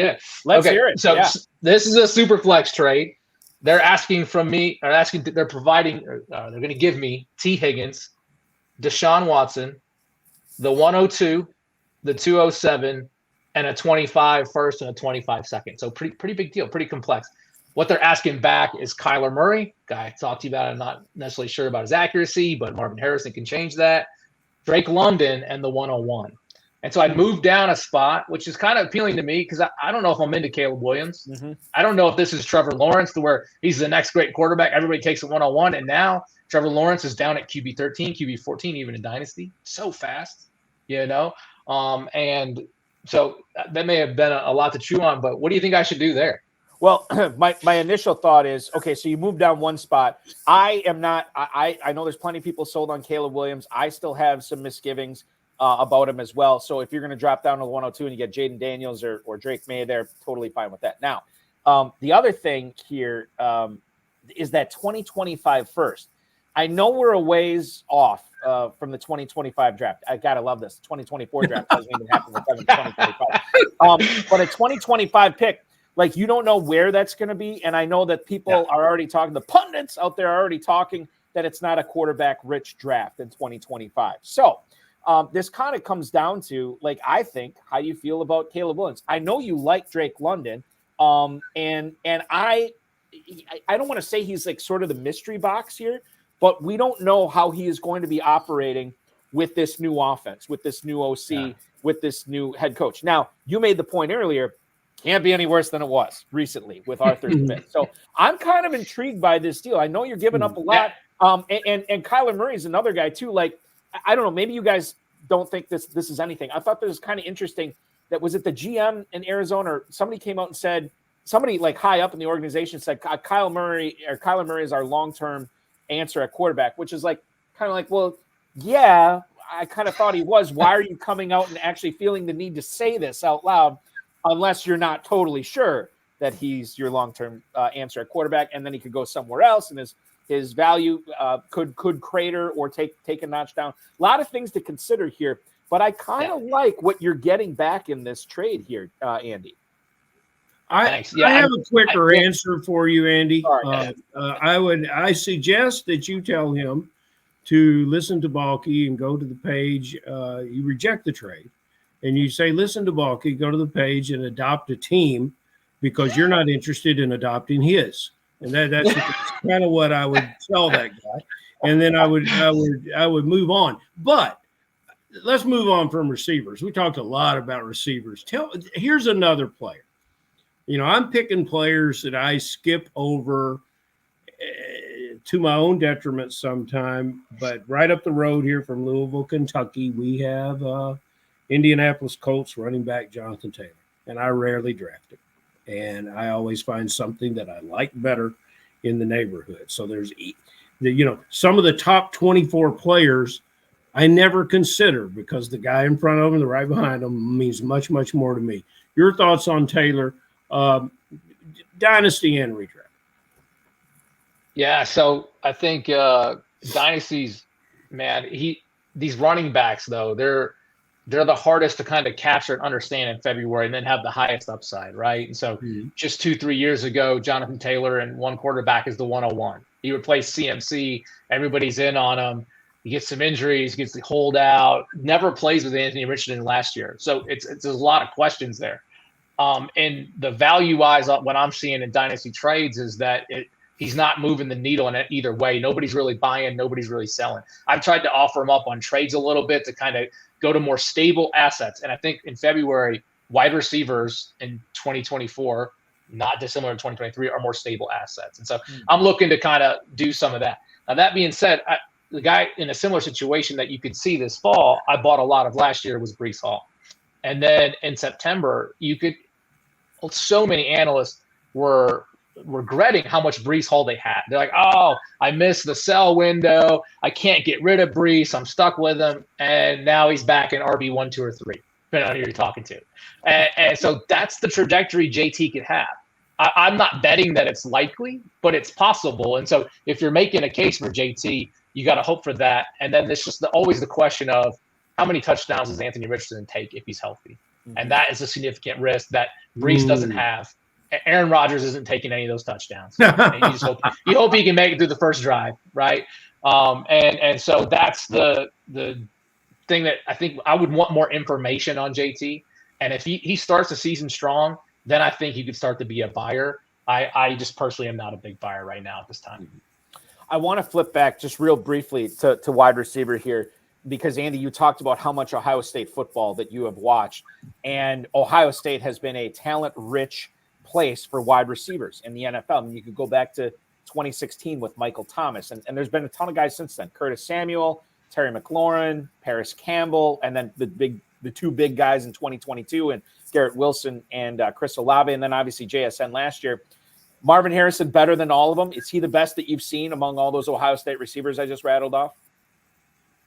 hear it. So this is a super flex trade. They're asking from me, they're providing, they're going to give me T. Higgins, Deshaun Watson, the 102, the 207, and a 25 first and a 25 second. So pretty big deal, pretty complex. What they're asking back is Kyler Murray, guy I talked to you about. I'm not necessarily sure about his accuracy, but Marvin Harrison can change that. Drake London and the 101. And so I moved down a spot, which is kind of appealing to me because I don't know if I'm into Caleb Williams. Mm-hmm. I don't know if this is Trevor Lawrence to where he's the next great quarterback. Everybody takes a 101. And now Trevor Lawrence is down at QB 13, QB 14, even in Dynasty. So fast, and so that may have been a lot to chew on, but what do you think I should do there? Well, my initial thought is, okay, so you moved down one spot. I know there's plenty of people sold on Caleb Williams. I still have some misgivings about him as well. So if you're going to drop down to 102 and you get Jaden Daniels or Drake May there, totally fine with that. Now, the other thing here is that 2025 first. I know we're a ways off from the 2025 draft. I gotta love this. 2024 draft doesn't even happen until 2025. But a 2025 pick, like you don't know where that's going to be. And I know that people are already talking. The pundits out there are already talking that it's not a quarterback-rich draft in 2025. So this kind of comes down to, like, I think how you feel about Caleb Williams. I know you like Drake London, and I don't want to say he's like sort of the mystery box here, but we don't know how he is going to be operating with this new offense, with this new OC, with this new head coach. Now, you made the point earlier, can't be any worse than it was recently with Arthur Smith. So I'm kind of intrigued by this deal. I know you're giving up a lot. And Kyler Murray is another guy too. Like, I don't know, maybe you guys don't think this is anything. I thought this was kind of interesting. That was it the GM in Arizona, or somebody came out and said, somebody like high up in the organization said Kyler Murray is our long-term answer at quarterback, which is like kind of like, well, yeah, I kind of thought he was. Why are you coming out and actually feeling the need to say this out loud unless you're not totally sure that he's your long-term answer at quarterback, and then he could go somewhere else and his value could crater or take a notch down. A lot of things to consider here, but I kind of like what you're getting back in this trade here, Andy. I have a quicker answer for you, Andy. I suggest that you tell him to listen to Balky and go to the page. You reject the trade, and you say, listen to Balky, go to the page and adopt a team because you're not interested in adopting his. And that's kind of what I would tell that guy. And then I would move on. But let's move on from receivers. We talked a lot about receivers. Here's another player. You know, I'm picking players that I skip over to my own detriment sometime. But right up the road here from Louisville, Kentucky, we have Indianapolis Colts running back Jonathan Taylor. And I rarely draft him. And I always find something that I like better in the neighborhood. So there's, some of the top 24 players I never consider because the guy in front of them, the right behind them, means much, much more to me. Your thoughts on Taylor, Dynasty and redraft? Yeah, so I think Dynasty's, man, these running backs, though, they're the hardest to kind of capture and understand in February and then have the highest upside, right? And so just 2-3 years ago, Jonathan Taylor and one quarterback is the 101. He replaced CMC. Everybody's in on him. He gets some injuries, gets the holdout, never plays with Anthony Richardson last year. So there's a lot of questions there. And the value-wise, what I'm seeing in Dynasty trades is that he's not moving the needle in either way. Nobody's really buying. Nobody's really selling. I've tried to offer him up on trades a little bit to kind of go to more stable assets. And I think in February, wide receivers in 2024, not dissimilar to 2023, are more stable assets. And so I'm looking to kind of do some of that. Now, that being said, the guy in a similar situation that you could see this fall, I bought a lot of last year, was Breece Hall. And then in September, so many analysts were regretting how much Breece Hall they had. They're like, oh, I missed the sell window. I can't get rid of Breece. I'm stuck with him. And now he's back in RB 1, 2, or 3, depending on who you're talking to. And so that's the trajectory JT could have. I'm not betting that it's likely, but it's possible. And so if you're making a case for JT, you got to hope for that. And then there's just always the question of how many touchdowns does Anthony Richardson take if he's healthy? And that is a significant risk that Breece doesn't have. Aaron Rodgers isn't taking any of those touchdowns. And you hope he can make it through the first drive, right? And so that's the thing that I think I would want more information on JT. And if he starts the season strong, then I think he could start to be a buyer. I just personally am not a big buyer right now at this time. I want to flip back just real briefly to wide receiver here, because Andy, you talked about how much Ohio State football that you have watched, and Ohio State has been a talent-rich place for wide receivers in the NFL. I mean, you could go back to 2016 with Michael Thomas, and there's been a ton of guys since then: Curtis Samuel, Terry McLaurin, Paris Campbell, and then the two big guys in 2022, and Garrett Wilson and Chris Olave, and then obviously JSN last year. Marvin Harrison better than all of them. Is he the best that you've seen among all those Ohio State receivers I just rattled off?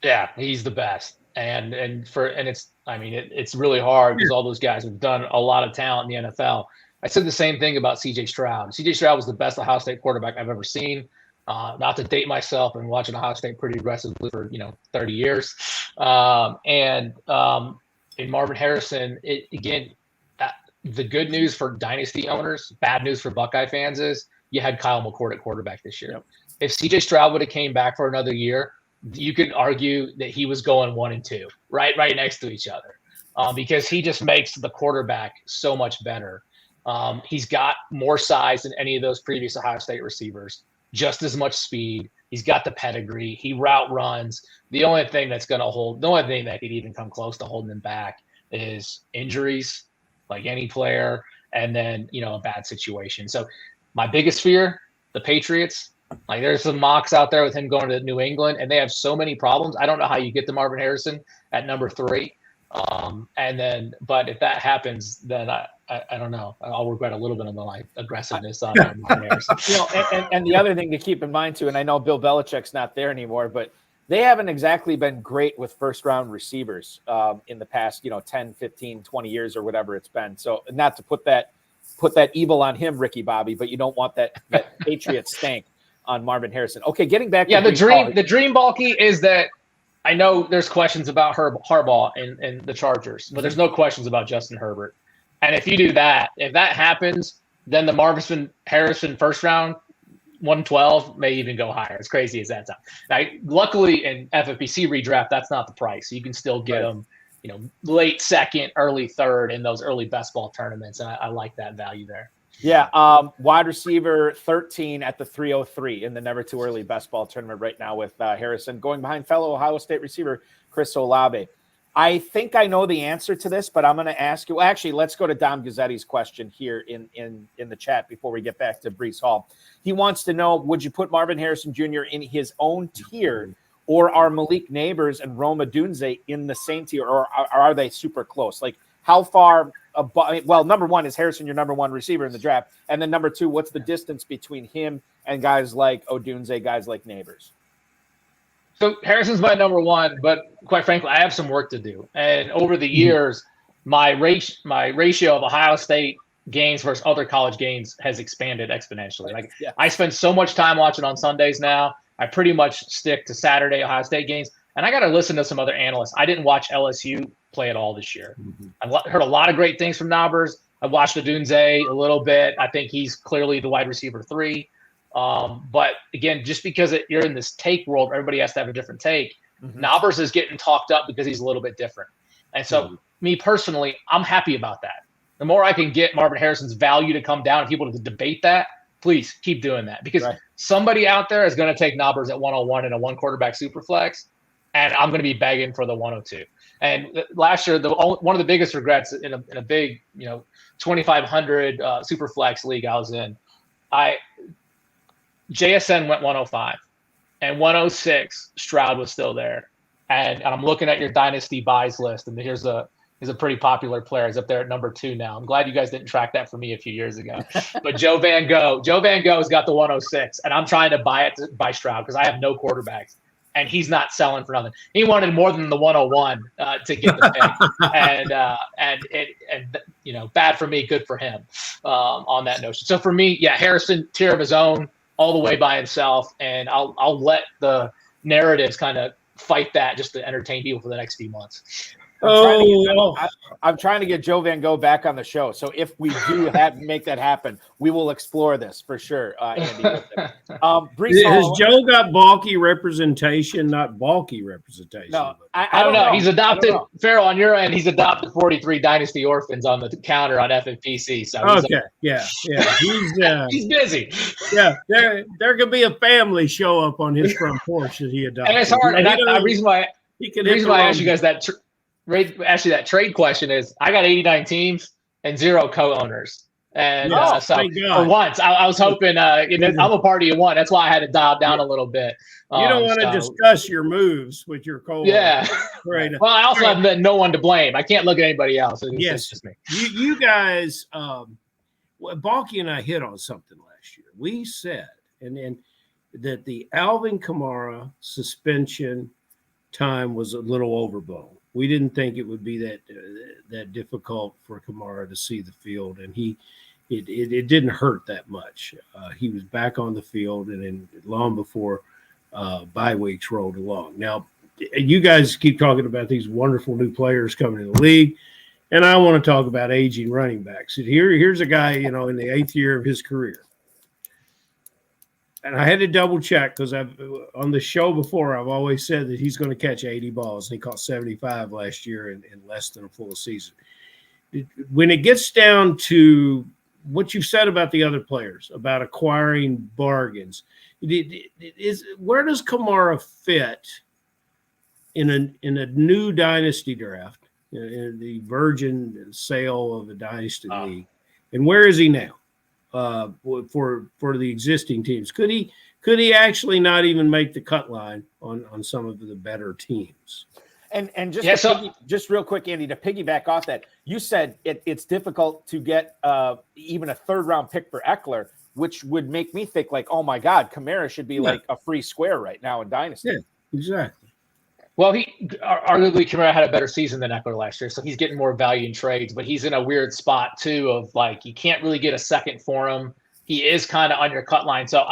Yeah, he's the best. And it's really hard because all those guys have done a lot of talent in the NFL. I said the same thing about CJ Stroud. CJ Stroud was the best Ohio State quarterback I've ever seen. Not to date myself, and watching Ohio State pretty aggressively for 30 years. In Marvin Harrison, the good news for Dynasty owners, bad news for Buckeye fans is you had Kyle McCord at quarterback this year. Yep. If CJ Stroud would have came back for another year, you could argue that he was going 1 and 2, right next to each other, because he just makes the quarterback so much better. He's got more size than any of those previous Ohio State receivers, just as much speed. He's got the pedigree. He route runs. The only thing that could even come close to holding him back is injuries, like any player, and then, a bad situation. So my biggest fear, the Patriots, like there's some mocks out there with him going to New England, and they have so many problems. I don't know how you get to Marvin Harrison at number 3. But if that happens, then I don't know. I'll regret a little bit of my aggressiveness on Marvin Harrison. And the other thing to keep in mind too, and I know Bill Belichick's not there anymore, but they haven't exactly been great with first-round receivers in the past, 10, 15, 20 years or whatever it's been. So not to put that evil on him, Ricky Bobby, but you don't want that Patriot stank on Marvin Harrison. Okay, getting back to the dream, Balky, is that I know there's questions about Harbaugh and the Chargers, but there's no questions about Justin Herbert. And if you do that, if that happens, then the Marvin Harrison first round, 112 may even go higher. As crazy as that sounds. Now, luckily in FFPC redraft, that's not the price. You can still get them, late second, early third in those early best ball tournaments. And I like that value there. Yeah. Wide receiver 13 at the 303 in the Never Too Early best ball tournament right now with Harrison going behind fellow Ohio State receiver Chris Olave. I think I know the answer to this, but I'm going to ask you. Well, actually, let's go to Dom Gazzetti's question here in the chat before we get back to Breece Hall. He wants to know, would you put Marvin Harrison Jr. in his own tier, or are Malik Neighbors and Rome Odunze in the same tier, or are they super close? Like, how far above? Well, number one, is Harrison your number one receiver in the draft? And then number two, what's the distance between him and guys like Odunze, guys like Neighbors? So Harrison's my number one, but quite frankly, I have some work to do. And over the years, my ratio of Ohio State games versus other college games has expanded exponentially. I spend so much time watching on Sundays now. I pretty much stick to Saturday Ohio State games, and I got to listen to some other analysts. I didn't watch LSU play at all this year. I heard a lot of great things from Neighbors. I watched Odunze a little bit. I think he's clearly the wide receiver 3. But again, just because you're in this take world, everybody has to have a different take. Neighbors is getting talked up because he's a little bit different. And so me personally, I'm happy about that. The more I can get Marvin Harrison's value to come down and people to debate that, please keep doing that, because somebody out there is going to take Neighbors at 101 in a 1 quarterback super flex, and I'm going to be begging for the 102. And last year, one of the biggest regrets in a big, 2,500 super flex league I was in, JSN went 105, and 106 Stroud was still there. And I'm looking at your dynasty buys list, and here's a pretty popular player. He's up there at number 2 now. I'm glad you guys didn't track that for me a few years ago. But Joe Van Gogh's got the 106, and I'm trying to buy Stroud because I have no quarterbacks, and he's not selling for nothing. He wanted more than the 101 to get the pick, and bad for me, good for him on that notion. So for me, Harrison, tier of his own, all the way by himself, and I'll let the narratives kind of fight that just to entertain people for the next few months. I'm trying to get Joe Van Gogh back on the show. So if we do make that happen, we will explore this for sure. Andy, has Joe got bulky representation, not bulky representation? No, I don't know. He's adopted, Ferrell, on your end, he's adopted 43 Dynasty orphans on the counter on FFPC. So he's he's busy. Yeah, there could be a family show up on his front porch that he adopted. And it's hard. And the reason why I asked you guys that that trade question is I got 89 teams and 0 co-owners. And for once, I was hoping, I'm a party of one. That's why I had to dial down a little bit. You don't want to discuss your moves with your co-owner. Yeah. Right. Well, I also have no one to blame. I can't look at anybody else. It's just me. You guys, Balky and I hit on something last year. We said, and that the Alvin Kamara suspension time was a little overblown. We didn't think it would be that difficult for Kamara to see the field, and it didn't hurt that much. He was back on the field, and then long before bye weeks rolled along. Now, you guys keep talking about these wonderful new players coming in the league, and I want to talk about aging running backs. Here's a guy, in the 8th year of his career. And I had to double check because on the show before, I've always said that he's going to catch 80 balls. And he caught 75 last year in less than a full season. When it gets down to what you've said about the other players, about acquiring bargains, where does Kamara fit in a new dynasty draft in the virgin sale of the Dynasty League. And where is he now for the existing teams? Could he actually not even make the cut line on some of the better teams? And just real quick, Andy, to piggyback off that, you said it's difficult to get even a third-round pick for Eckler, which would make me think like, oh my God, Kamara should be like a free square right now in Dynasty. Yeah, exactly. Well, arguably Kamara had a better season than Eckler last year, so he's getting more value in trades. But he's in a weird spot too, of like you can't really get a second for him. He is kind of on your cut line, so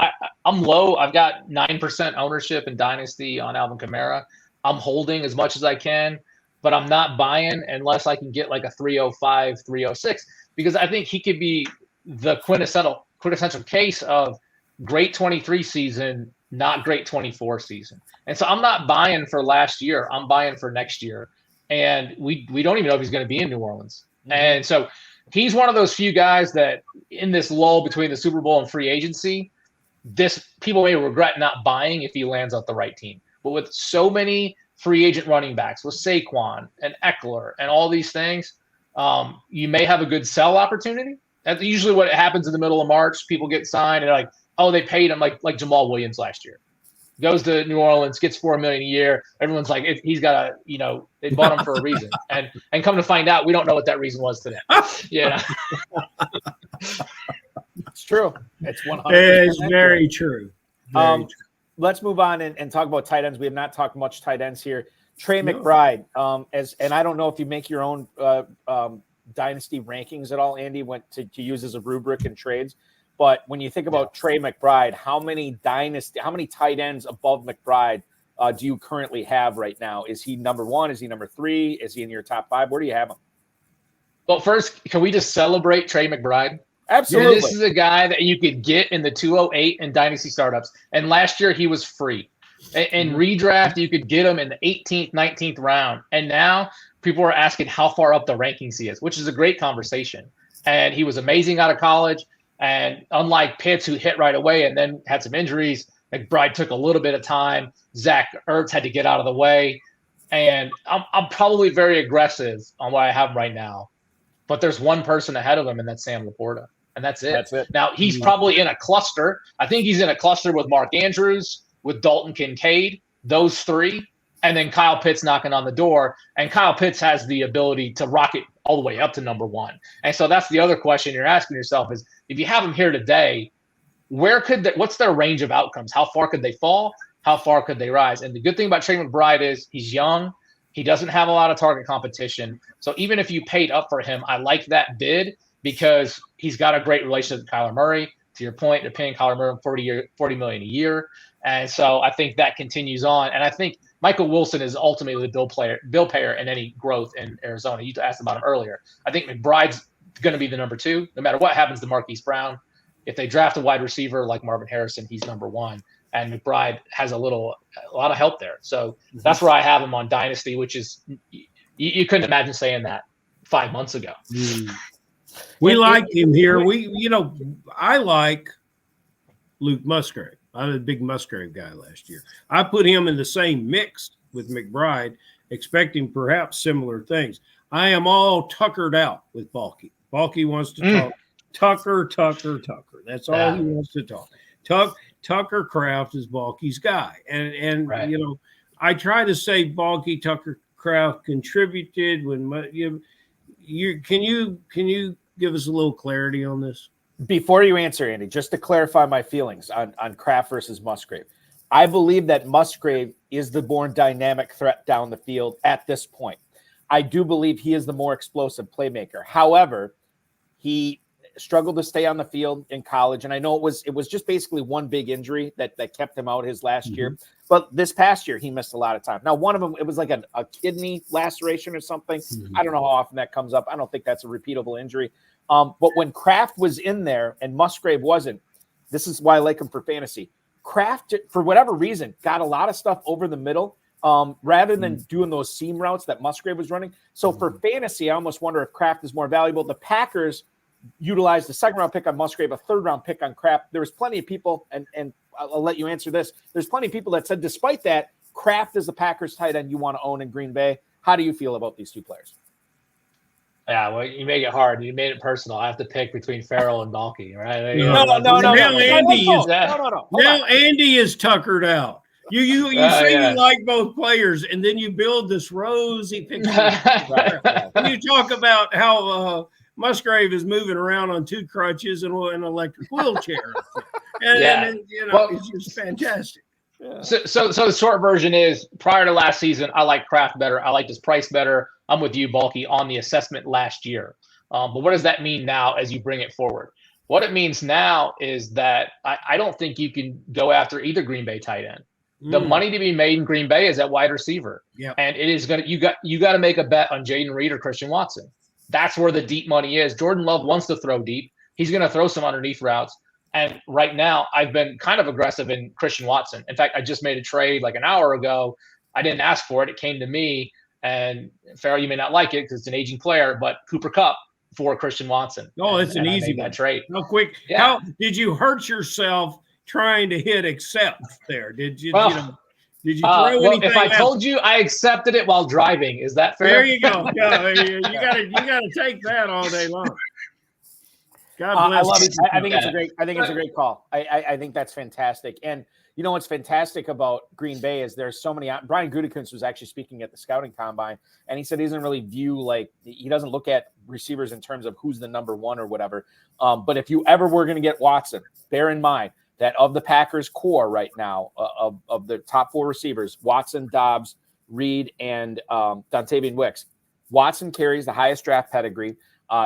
I'm low. I've got 9% ownership in Dynasty on Alvin Kamara. I'm holding as much as I can, but I'm not buying unless I can get like a 305, 306, because I think he could be the quintessential case of great 23 season, not great 24 season. And so I'm not buying for last year. I'm buying for next year. And we don't even know if he's going to be in New Orleans. Mm-hmm. And so he's one of those few guys that in this lull between the Super Bowl and free agency, people may regret not buying if he lands on the right team. But with so many free agent running backs, with Saquon and Eckler and all these things, you may have a good sell opportunity. That's usually what happens in the middle of March. People get signed and they're like, oh, they paid him like Jamal Williams last year. Goes to New Orleans, gets $4 million a year. Everyone's like, he's got they bought him for a reason. And come to find out, we don't know what that reason was today. Yeah. It's true. It's 100%. It's very true. Very true. Let's move on and talk about tight ends. We have not talked much tight ends here. Trey McBride, and I don't know if you make your own dynasty rankings at all, Andy, went to use as a rubric in trades. But when you think about Trey McBride, how many tight ends above McBride do you currently have right now? Is he number one? Is he number three? Is he in your top five? Where do you have him? Well, first, can we just celebrate Trey McBride? Absolutely. This is a guy that you could get in the 208 and dynasty startups. And last year he was free. In redraft, you could get him in the 18th, 19th round. And now people are asking how far up the rankings he is, which is a great conversation. And he was amazing out of college. And unlike Pitts, who hit right away and then had some injuries, McBride took a little bit of time. Zach Ertz had to get out of the way. And I'm probably very aggressive on what I have right now. But there's one person ahead of him, and that's Sam Laporta. And that's it. Now, he's probably in a cluster. I think he's in a cluster with Mark Andrews, with Dalton Kincaid, those three, and then Kyle Pitts knocking on the door. And Kyle Pitts has the ability to rocket all the way up to number one. And so that's the other question you're asking yourself is, if you have him here today, what's their range of outcomes? How far could they fall? How far could they rise? And the good thing about Trey McBride is he's young. He doesn't have a lot of target competition. So even if you paid up for him, I like that bid because he's got a great relationship with Kyler Murray. To your point, they're paying Kyler Murray $40 million a year. And so I think that continues on. And I think Michael Wilson is ultimately the bill payer in any growth in Arizona. You asked about him earlier. I think McBride's going to be the number two, no matter what happens to Marquise Brown. If they draft a wide receiver like Marvin Harrison, he's number one. And McBride has a lot of help there. So that's where I have him on Dynasty, which is you couldn't imagine saying that 5 months ago. We like him here. I like Luke Musgrave. I was a big Musgrave guy last year. I put him in the same mix with McBride, expecting perhaps similar things. I am all tuckered out with Balky. Balky wants to talk Tucker. That's all he wants to talk. Tucker Kraft is Balky's guy. And right. I try to say Balky Tucker Kraft contributed when can you give us a little clarity on this? Before you answer, Andy, just to clarify my feelings on Kraft versus Musgrave, I believe that Musgrave is the more dynamic threat down the field at this point. I do believe he is the more explosive playmaker. However, he struggled to stay on the field in college, and I know it was just basically one big injury that kept him out his last year. But this past year, he missed a lot of time. Now, one of them, it was like a kidney laceration or something. I don't know how often that comes up. I don't think that's a repeatable injury. But when Kraft was in there and Musgrave wasn't, this is why I like him for fantasy. Kraft, for whatever reason, got a lot of stuff over the middle rather than doing those seam routes that Musgrave was running. So for fantasy, I almost wonder if Kraft is more valuable. The Packers utilized a second-round pick on Musgrave, a third-round pick on Kraft. There was plenty of people, and I'll let you answer this. There's plenty of people that said, despite that, Kraft is the Packers tight end you want to own in Green Bay. How do you feel about these two players? Yeah, well, you make it hard. You made it personal. I have to pick between Ferrell and Balky, right? No. Now Andy is No. now Andy is tuckered out. You say yeah. you like both players, and then you build this rosy picture. And you talk about how Musgrave is moving around on 2 crutches and an electric wheelchair, and it's just fantastic. Yeah. So the short version is, prior to last season, I liked Kraft better. I liked his price better. I'm with you, Balky, on the assessment last year. But what does that mean now as you bring it forward? What it means now is that I don't think you can go after either Green Bay tight end. The money to be made in Green Bay is at wide receiver. And it is you got to make a bet on Jaden Reed or Christian Watson. That's where the deep money is. Jordan Love wants to throw deep. He's going to throw some underneath routes. And right now, I've been kind of aggressive in Christian Watson. In fact, I just made a trade like an hour ago. I didn't ask for it. It came to me. And Ferrell, you may not like it because it's an aging player, but Cooper Kupp for Christian Watson. Oh, it's an easy that trade. Real quick. Yeah. How did you hurt yourself trying to hit accept there? Did you? Did you throw anything? If I told you I accepted it while driving, is that fair? There you go. Yeah, you gotta take that all day long. God bless. I love it. I think it's a great call. I think that's fantastic. And you know what's fantastic about Green Bay is there's so many. Brian Gutekunst was actually speaking at the scouting combine, and he said he doesn't really view he doesn't look at receivers in terms of who's the number one or whatever. But if you ever were going to get Watson, bear in mind that of the Packers core right now, of the top 4 receivers, Watson, Dobbs, Reed, and Dontavian Wicks, Watson carries the highest draft pedigree.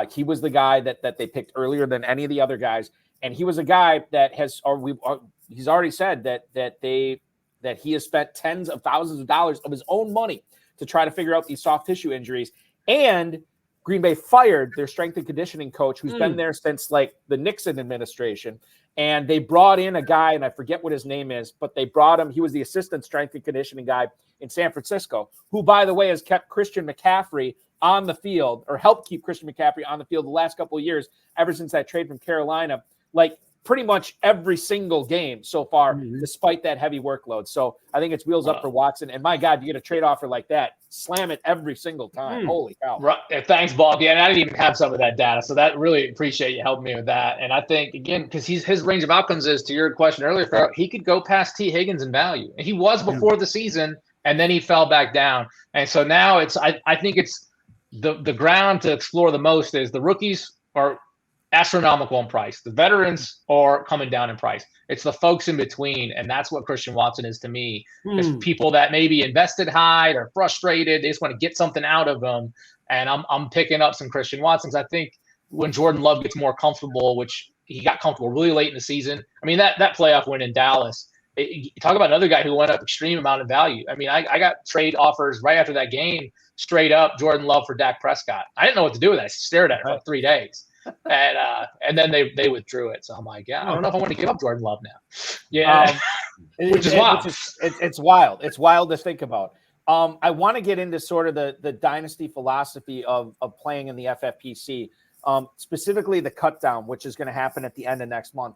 He was the guy that they picked earlier than any of the other guys, and he was a guy that he's already said that he has spent tens of thousands of dollars of his own money to try to figure out these soft tissue injuries. And Green Bay fired their strength and conditioning coach, who's been there since the Nixon administration. And they brought in a guy, and I forget what his name is, but they brought him. He was the assistant strength and conditioning guy in San Francisco, who, by the way, has kept Christian McCaffrey on the field, or helped keep Christian McCaffrey on the field the last couple of years, ever since that trade from Carolina, pretty much every single game so far, despite that heavy workload. So I think it's wheels up for Watson. And my God, you get a trade offer like that, slam it every single time. Holy cow. Right. Thanks, Balky. And I didn't even have some of that data. So that really appreciate you helping me with that. And I think, again, because his range of outcomes is, to your question earlier, Ferrell, he could go past T. Higgins in value. And he was before the season, and then he fell back down. And so now I think it's the ground to explore the most is the rookies are astronomical in price. The veterans are coming down in price. It's the folks in between, and that's what Christian Watson is to me. It's people that maybe invested high, they're frustrated, they just want to get something out of them. And I'm picking up some Christian Watsons. I think when Jordan Love gets more comfortable, which he got comfortable really late in the season. I mean, that playoff win in Dallas, talk about another guy who went up extreme amount of value. I mean, I got trade offers right after that game, straight up Jordan Love for Dak Prescott. I didn't know what to do with that. I stared at it for 3 days. And then they withdrew it. So I'm like, I don't know if I want to give up Jordan Love now. Yeah, which is wild. It's wild. It's wild to think about. I want to get into sort of the dynasty philosophy of playing in the FFPC, specifically the cut down, which is going to happen at the end of next month.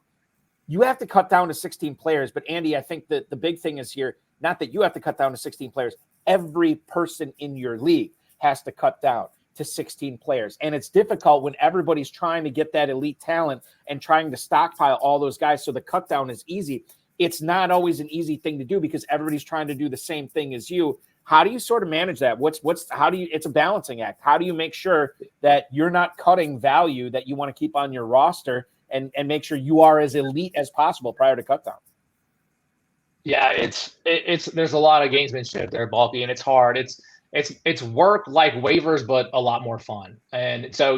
You have to cut down to 16 players, but Andy, I think that the big thing is here, not that you have to cut down to 16 players. Every person in your league has to cut down to 16 players. And it's difficult when everybody's trying to get that elite talent and trying to stockpile all those guys. So the cut down is easy. It's not always an easy thing to do because everybody's trying to do the same thing as you. How do you sort of manage that? It's a balancing act. How do you make sure that you're not cutting value that you want to keep on your roster and make sure you are as elite as possible prior to cut down? Yeah, it's there's a lot of gamesmanship there, Balky, and it's hard. It's work like waivers, but a lot more fun. And so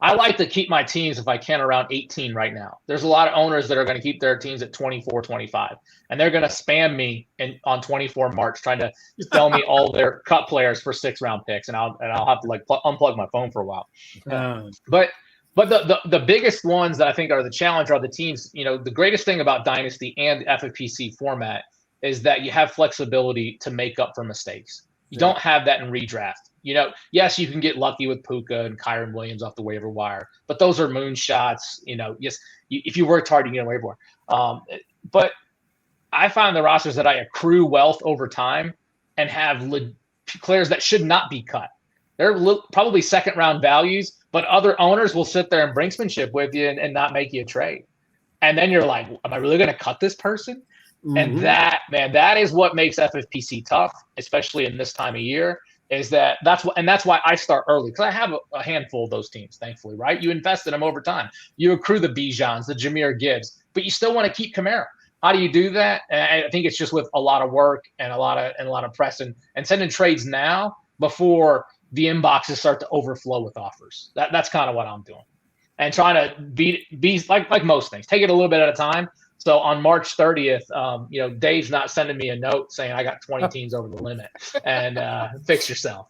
I like to keep my teams, if I can, around 18 right now. There's a lot of owners that are going to keep their teams at 24, 25, and they're going to spam me on 24 March trying to sell me all their cut players for 6-round picks, and I'll have to unplug my phone for a while. But the biggest ones that I think are the challenge are the teams. The greatest thing about Dynasty and the FFPC format is that you have flexibility to make up for mistakes. You don't have that in redraft. Yes, you can get lucky with Puka and Kyron Williams off the waiver wire, but those are moonshots. Yes, if you worked hard, you get a waiver wire. But I find the rosters that I accrue wealth over time and have players that should not be cut. they're probably second round values, but other owners will sit there and brinksmanship with you and not make you a trade. And then you're like, am I really going to cut this person? Mm-hmm. And that is what makes FFPC tough, especially in this time of year, that's why I start early, because I have a handful of those teams, thankfully, right? You invest in them over time. You accrue the Bijans, the Jahmyr Gibbs, but you still want to keep Kamara. How do you do that? And I think it's just with a lot of work and a lot of press and sending trades now before the inboxes start to overflow with offers. That's kind of what I'm doing, and trying to be like most things, take it a little bit at a time. So on March 30th, Dave's not sending me a note saying I got 20 teams over the limit and fix yourself.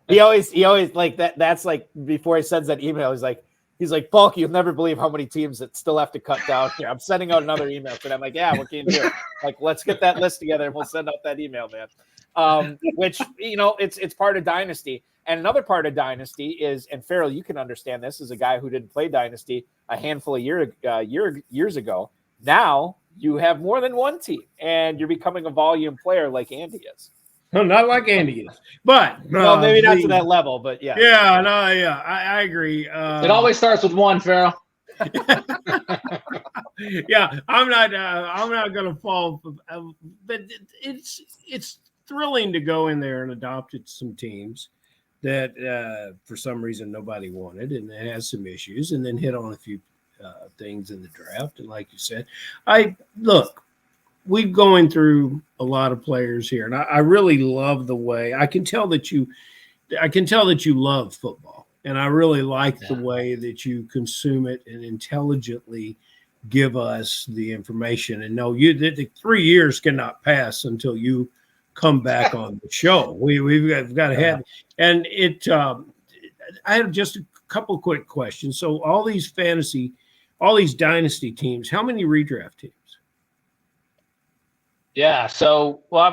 He always like that. That's like before he sends that email, he's like, Bulky, you'll never believe how many teams that still have to cut down here. I'm sending out another email to them. Like, yeah, what can you do? Like, let's get that list together and we'll send out that email, man. Which, it's part of Dynasty. And another part of Dynasty is, and Ferrell, you can understand this as a guy who didn't play Dynasty a handful of years ago. Now you have more than one team and you're becoming a volume player like Andy is. No, not like Andy is, but well, maybe not to that level, but yeah. Yeah, no, yeah, I agree. It always starts with one, Ferrell. Yeah, I'm not going to fall, but it's thrilling to go in there and adopt some teams that for some reason nobody wanted, and it has some issues, and then hit on a few things in the draft. And like you said, we're going through a lot of players here, and I really love the way I can tell that you love football, and I really like the way that you consume it and intelligently give us the information. And no, the 3 years cannot pass until you come back on the show. We've got to have, and it. I have just a couple quick questions. So all these dynasty teams, how many redraft teams? Yeah. So, well,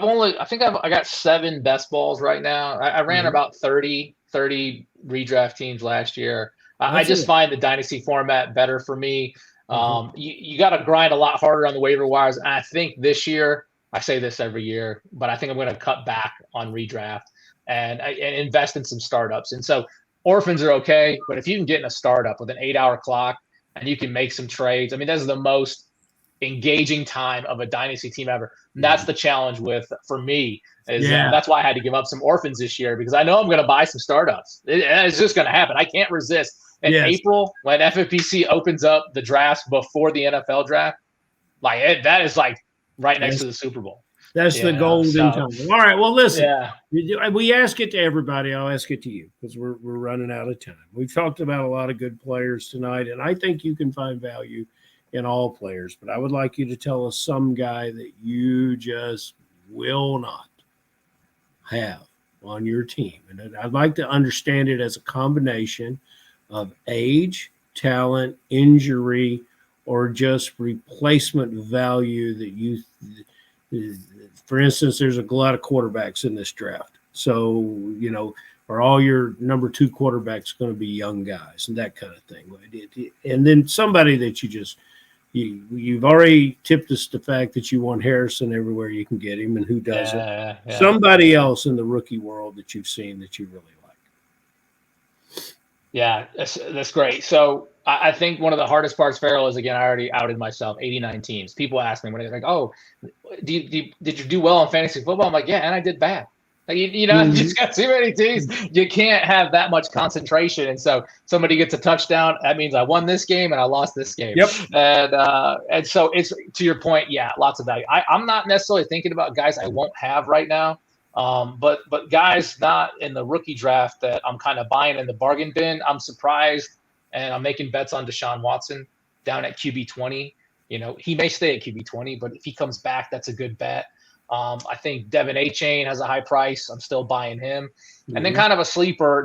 I think I got 7 best balls right now. I ran about 30 redraft teams last year. I just find the dynasty format better for me. You got to grind a lot harder on the waiver wires. And I think this year, I say this every year, but I think I'm going to cut back on redraft and invest in some startups. And so orphans are okay, but if you can get in a startup with an 8-hour clock and you can make some trades, I mean, this is the most engaging time of a dynasty team ever. And that's the challenge for me. That's why I had to give up some orphans this year, because I know I'm going to buy some startups. It's just going to happen. I can't resist. In April, when FFPC opens up the drafts before the NFL draft, that is right next to the Super Bowl. That's the golden time. All right. Well, listen, we ask it to everybody. I'll ask it to you because we're running out of time. We've talked about a lot of good players tonight, and I think you can find value in all players. But I would like you to tell us some guy that you just will not have on your team. And I'd like to understand it as a combination of age, talent, injury, or just replacement value that you for instance, there's a lot of quarterbacks in this draft. So, are all your number 2 quarterbacks going to be young guys and that kind of thing? And then somebody that you've already tipped us the fact that you want Harrison everywhere you can get him, and who doesn't? Yeah. Somebody else in the rookie world that you've seen that you really like. Yeah, that's great. So I think one of the hardest parts, Ferrell, is, again, I already outed myself, 89 teams. People ask me when they're like, oh, did you do well in fantasy football? I'm like, yeah, and I did bad. You just got too many teams. You can't have that much concentration. And so somebody gets a touchdown, that means I won this game and I lost this game. Yep. And so it's, to your point, lots of value. I'm not necessarily thinking about guys I won't have right now. But guys not in the rookie draft that I'm kind of buying in the bargain bin. I'm surprised, and I'm making bets on Deshaun Watson down at QB 20. He may stay at QB 20, but if he comes back, that's a good bet. I think Devin A-Chain has a high price. I'm still buying him. Mm-hmm. And then kind of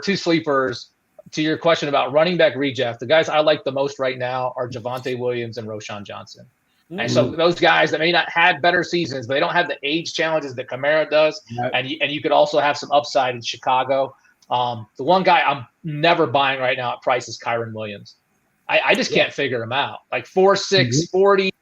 two sleepers to your question about running back redraft. The guys I like the most right now are Javonte Williams and Roschon Johnson. Mm-hmm. And so those guys that may not have better seasons, but they don't have the age challenges that Kamara does. Right. And you could also have some upside in Chicago. The one guy I'm never buying right now at price is Kyron Williams. I just can't figure him out. 4'6", 40.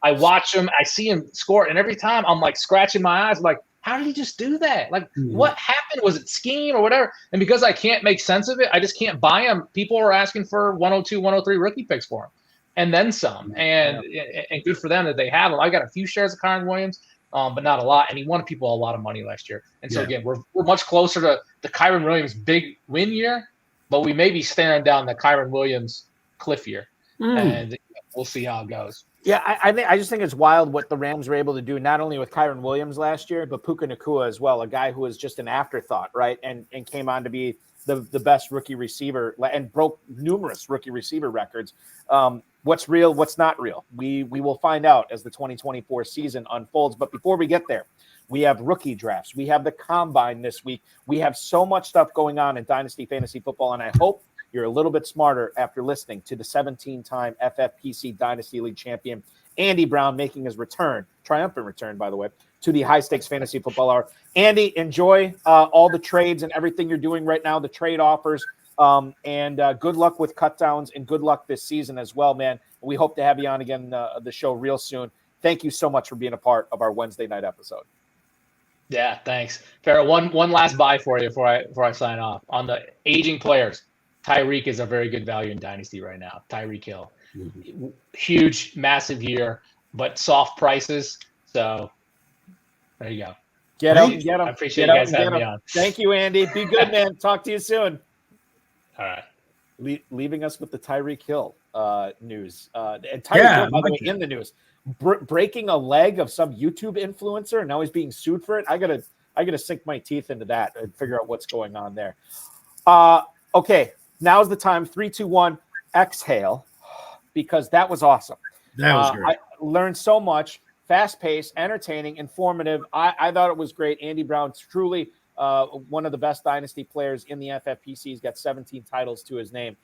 I watch him. I see him score. And every time I'm scratching my eyes. I'm like, how did he just do that? Like, what happened? Was it scheme or whatever? And because I can't make sense of it, I just can't buy him. People are asking for 102, 103 rookie picks for him, and then some. And good for them that they have him. I got a few shares of Kyron Williams, but not a lot. And he won people a lot of money last year. And so again, we're much closer to the Kyron Williams big win year, but we may be staring down the Kyron Williams cliff year, and we'll see how it goes. Yeah, I just think it's wild what the Rams were able to do, not only with Kyron Williams last year, but Puka Nacua as well, a guy who was just an afterthought, right? And came on to be the best rookie receiver and broke numerous rookie receiver records. What's real, what's not real? We will find out as the 2024 season unfolds. But before we get there, we have rookie drafts. We have the combine this week. We have so much stuff going on in Dynasty Fantasy Football, and I hope you're a little bit smarter after listening to the 17-time FFPC Dynasty League champion, Andy Brown, making his return, triumphant return, by the way, to the High Stakes Fantasy Football Hour. Andy, enjoy all the trades and everything you're doing right now, the trade offers, and good luck with cut downs and good luck this season as well, man. We hope to have you on again the show real soon. Thank you so much for being a part of our Wednesday night episode. Yeah, thanks. Ferrell, one last buy for you before I sign off. On the aging players, Tyreek is a very good value in Dynasty right now. Tyreek Hill. Huge, massive year, but soft prices. So there you go. Get out and get them. I appreciate you guys having me on. Thank you, Andy. Be good, man. Talk to you soon. All right. Leaving us with the Tyreek Hill news. And Tyreek Hill, by the way, in the news. Breaking a leg of some YouTube influencer, and now he's being sued for it. I gotta sink my teeth into that and figure out what's going on there. Okay. Now's the time. 3, 2, 1. Exhale, because that was awesome. That was great. I learned so much. Fast-paced, entertaining, informative. I thought it was great. Andy Brown's truly one of the best Dynasty players in the FFPC. He's got 17 titles to his name.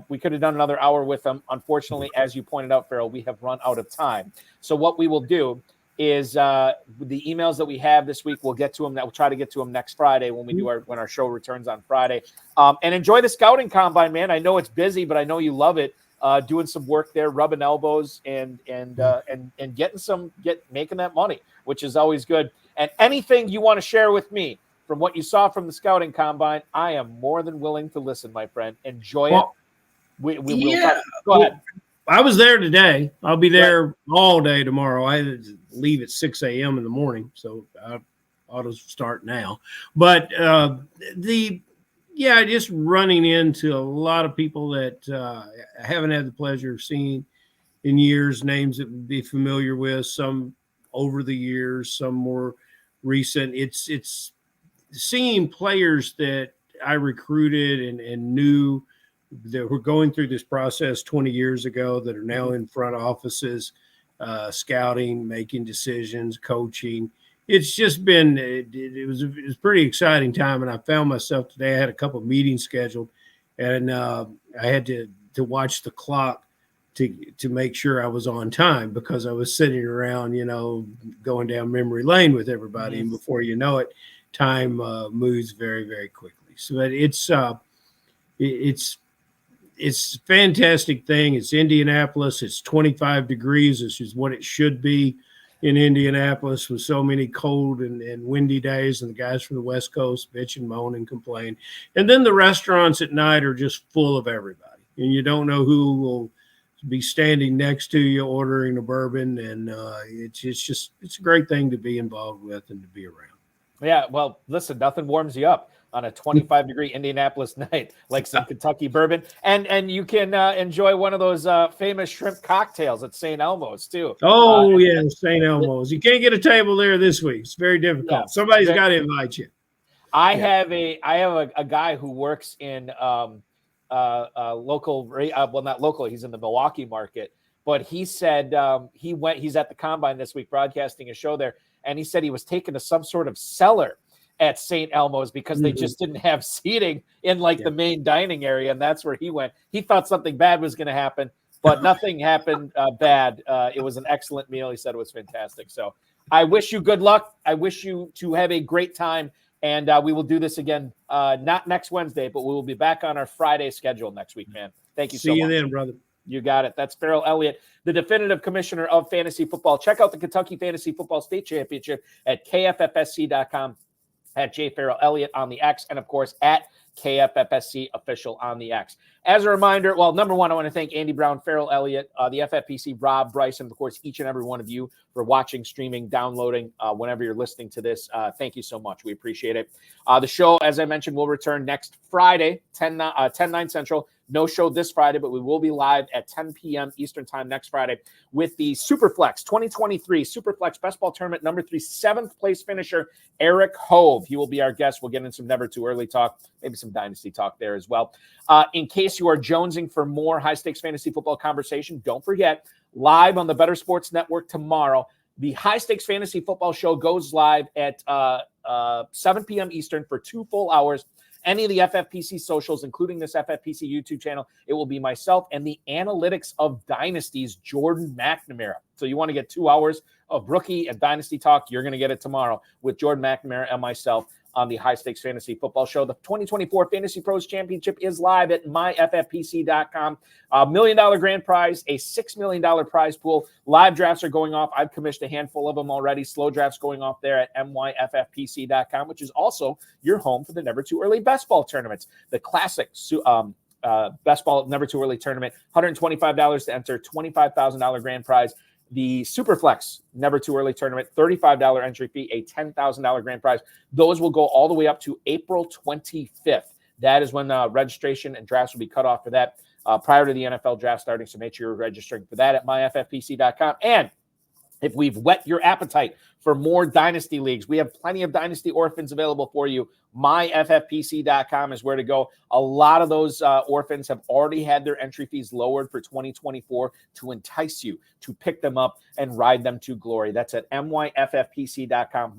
We could have done another hour with him. Unfortunately, as you pointed out, Ferrell, we have run out of time. So what we will do is the emails that we have this week, we'll get to them. We'll try to get to them next Friday when our show returns on Friday. And enjoy the scouting combine, man. I know it's busy, but I know you love it. Doing some work there, rubbing elbows and making that money, which is always good. And anything you want to share with me from what you saw from the scouting combine, I am more than willing to listen, my friend. Enjoy it. We will. Go ahead. I was there today. I'll be there all day tomorrow. I leave at 6 a.m. in the morning, so I ought to start now. But just running into a lot of people that I haven't had the pleasure of seeing in years, names that would be familiar with, some over the years, some more recent. It's seeing players that I recruited and knew that were going through this process 20 years ago that are now in front offices, scouting, making decisions, coaching. It's just been it was a pretty exciting time, and I found myself today. I had a couple of meetings scheduled, and I had to watch the clock to make sure I was on time because I was sitting around, going down memory lane with everybody, and before you know it, time moves very, very quickly. So it's a fantastic thing. It's Indianapolis. It's 25 degrees, which is what it should be in Indianapolis with so many cold and windy days, and the guys from the West Coast bitch and moan and complain. And then the restaurants at night are just full of everybody, and you don't know who will be standing next to you ordering a bourbon. And it's a great thing to be involved with and to be around. Yeah, well, listen, nothing warms you up on a 25-degree Indianapolis night like some Kentucky bourbon. And you can enjoy one of those famous shrimp cocktails at St. Elmo's, too. Oh, yeah, St. Elmo's. You can't get a table there this week. It's very difficult. Yeah, somebody's got to invite you. I have a guy who works in local, well, not local, he's in the Milwaukee market, but he said he's at the Combine this week broadcasting a show there, and he said he was taken to some sort of cellar at St. Elmo's because they just didn't have seating in the main dining area, and that's where he went. He thought something bad was going to happen, but nothing happened bad. It was an excellent meal. He said it was fantastic. So I wish you good luck. I wish you to have a great time, and we will do this again, not next Wednesday, but we will be back on our Friday schedule next week, man. Thank you so much. See you then, brother. You got it. That's Ferrell Elliott, the definitive commissioner of fantasy football. Check out the Kentucky Fantasy Football State Championship at KFFSC.com, at jferrellelliott on the X, and of course at KFFSC official on the X. As a reminder, well, number one, I want to thank Andy Brown, Ferrell Elliott, the FFPC, Rob, Bryce, and of course each and every one of you for watching, streaming, downloading, whenever you're listening to this. Thank you so much. We appreciate it. The show, as I mentioned, will return next Friday, 10/9 Central. No show this Friday, but we will be live at 10 p.m. Eastern Time next Friday with the Superflex 2023 Superflex Best Ball Tournament number 3 7th place finisher, Eric Hove. He will be our guest. We'll get in some Never Too Early talk, maybe some Dynasty talk there as well. In case you are jonesing for more high-stakes fantasy football conversation, don't forget, live on the Better Sports Network tomorrow, the High Stakes Fantasy Football Show goes live at 7 p.m. Eastern for 2 full hours. Any of the FFPC socials, including this FFPC YouTube channel, it will be myself and the analytics of Dynasty's Jordan McNamara. So you want to get 2 hours of rookie and Dynasty talk, you're going to get it tomorrow with Jordan McNamara and myself on the High Stakes Fantasy Football Show. The 2024 Fantasy Pros Championship is live at myffpc.com. $1 million grand prize, a $6 million prize pool. Live drafts are going off. I've commissioned a handful of them already. Slow drafts going off there at myffpc.com, which is also your home for the Never Too Early Best Ball tournaments. The classic Best Ball Never Too Early tournament, $125 to enter, $25,000 grand prize. The Superflex Never Too Early tournament, $35 entry fee, a $10,000 grand prize. Those will go all the way up to April 25th. That is when registration and drafts will be cut off for that prior to the NFL draft starting. So make sure you're registering for that at myffpc.com. And if we've whet your appetite for more Dynasty leagues, we have plenty of Dynasty orphans available for you. myffpc.com is where to go. A lot of those orphans have already had their entry fees lowered for 2024 to entice you to pick them up and ride them to glory. That's at myffpc.com,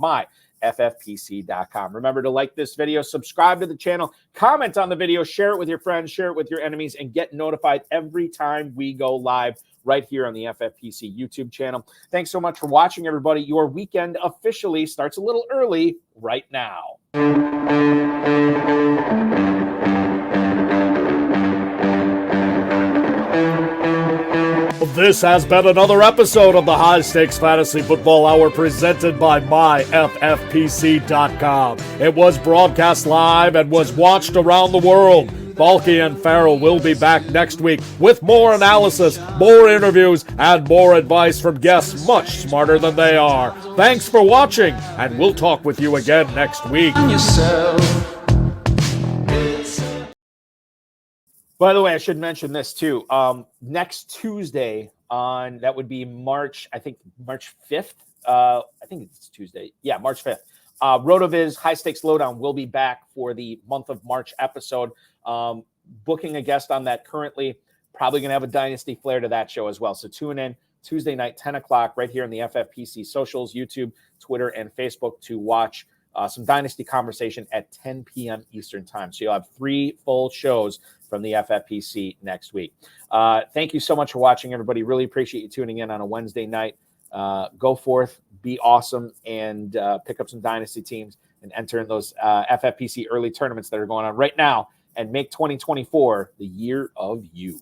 myffpc.com. Remember to like this video, subscribe to the channel, comment on the video, share it with your friends, share it with your enemies, and get notified every time we go live right here on the FFPC YouTube channel. Thanks so much for watching, everybody. Your weekend officially starts a little early right now. This has been another episode of the High Stakes Fantasy Football Hour presented by myffpc.com. It was broadcast live and was watched around the world. Balky and Ferrell will be back next week with more analysis, more interviews, and more advice from guests much smarter than they are. Thanks for watching, and we'll talk with you again next week. By the way, I should mention this too. Next Tuesday that would be March 5th. I think it's Tuesday. Yeah, March 5th. RotoViz High Stakes Lowdown will be back for the month of March episode. Booking a guest on that currently. Probably going to have a Dynasty flair to that show as well. So tune in Tuesday night, 10 o'clock, right here on the FFPC socials, YouTube, Twitter, and Facebook to watch some Dynasty conversation at 10 p.m. Eastern Time. So you'll have 3 full shows from the FFPC next week. Thank you so much for watching, everybody. Really appreciate you tuning in on a Wednesday night. Go forth, be awesome, and pick up some Dynasty teams and enter in those FFPC early tournaments that are going on right now and make 2024 the year of you.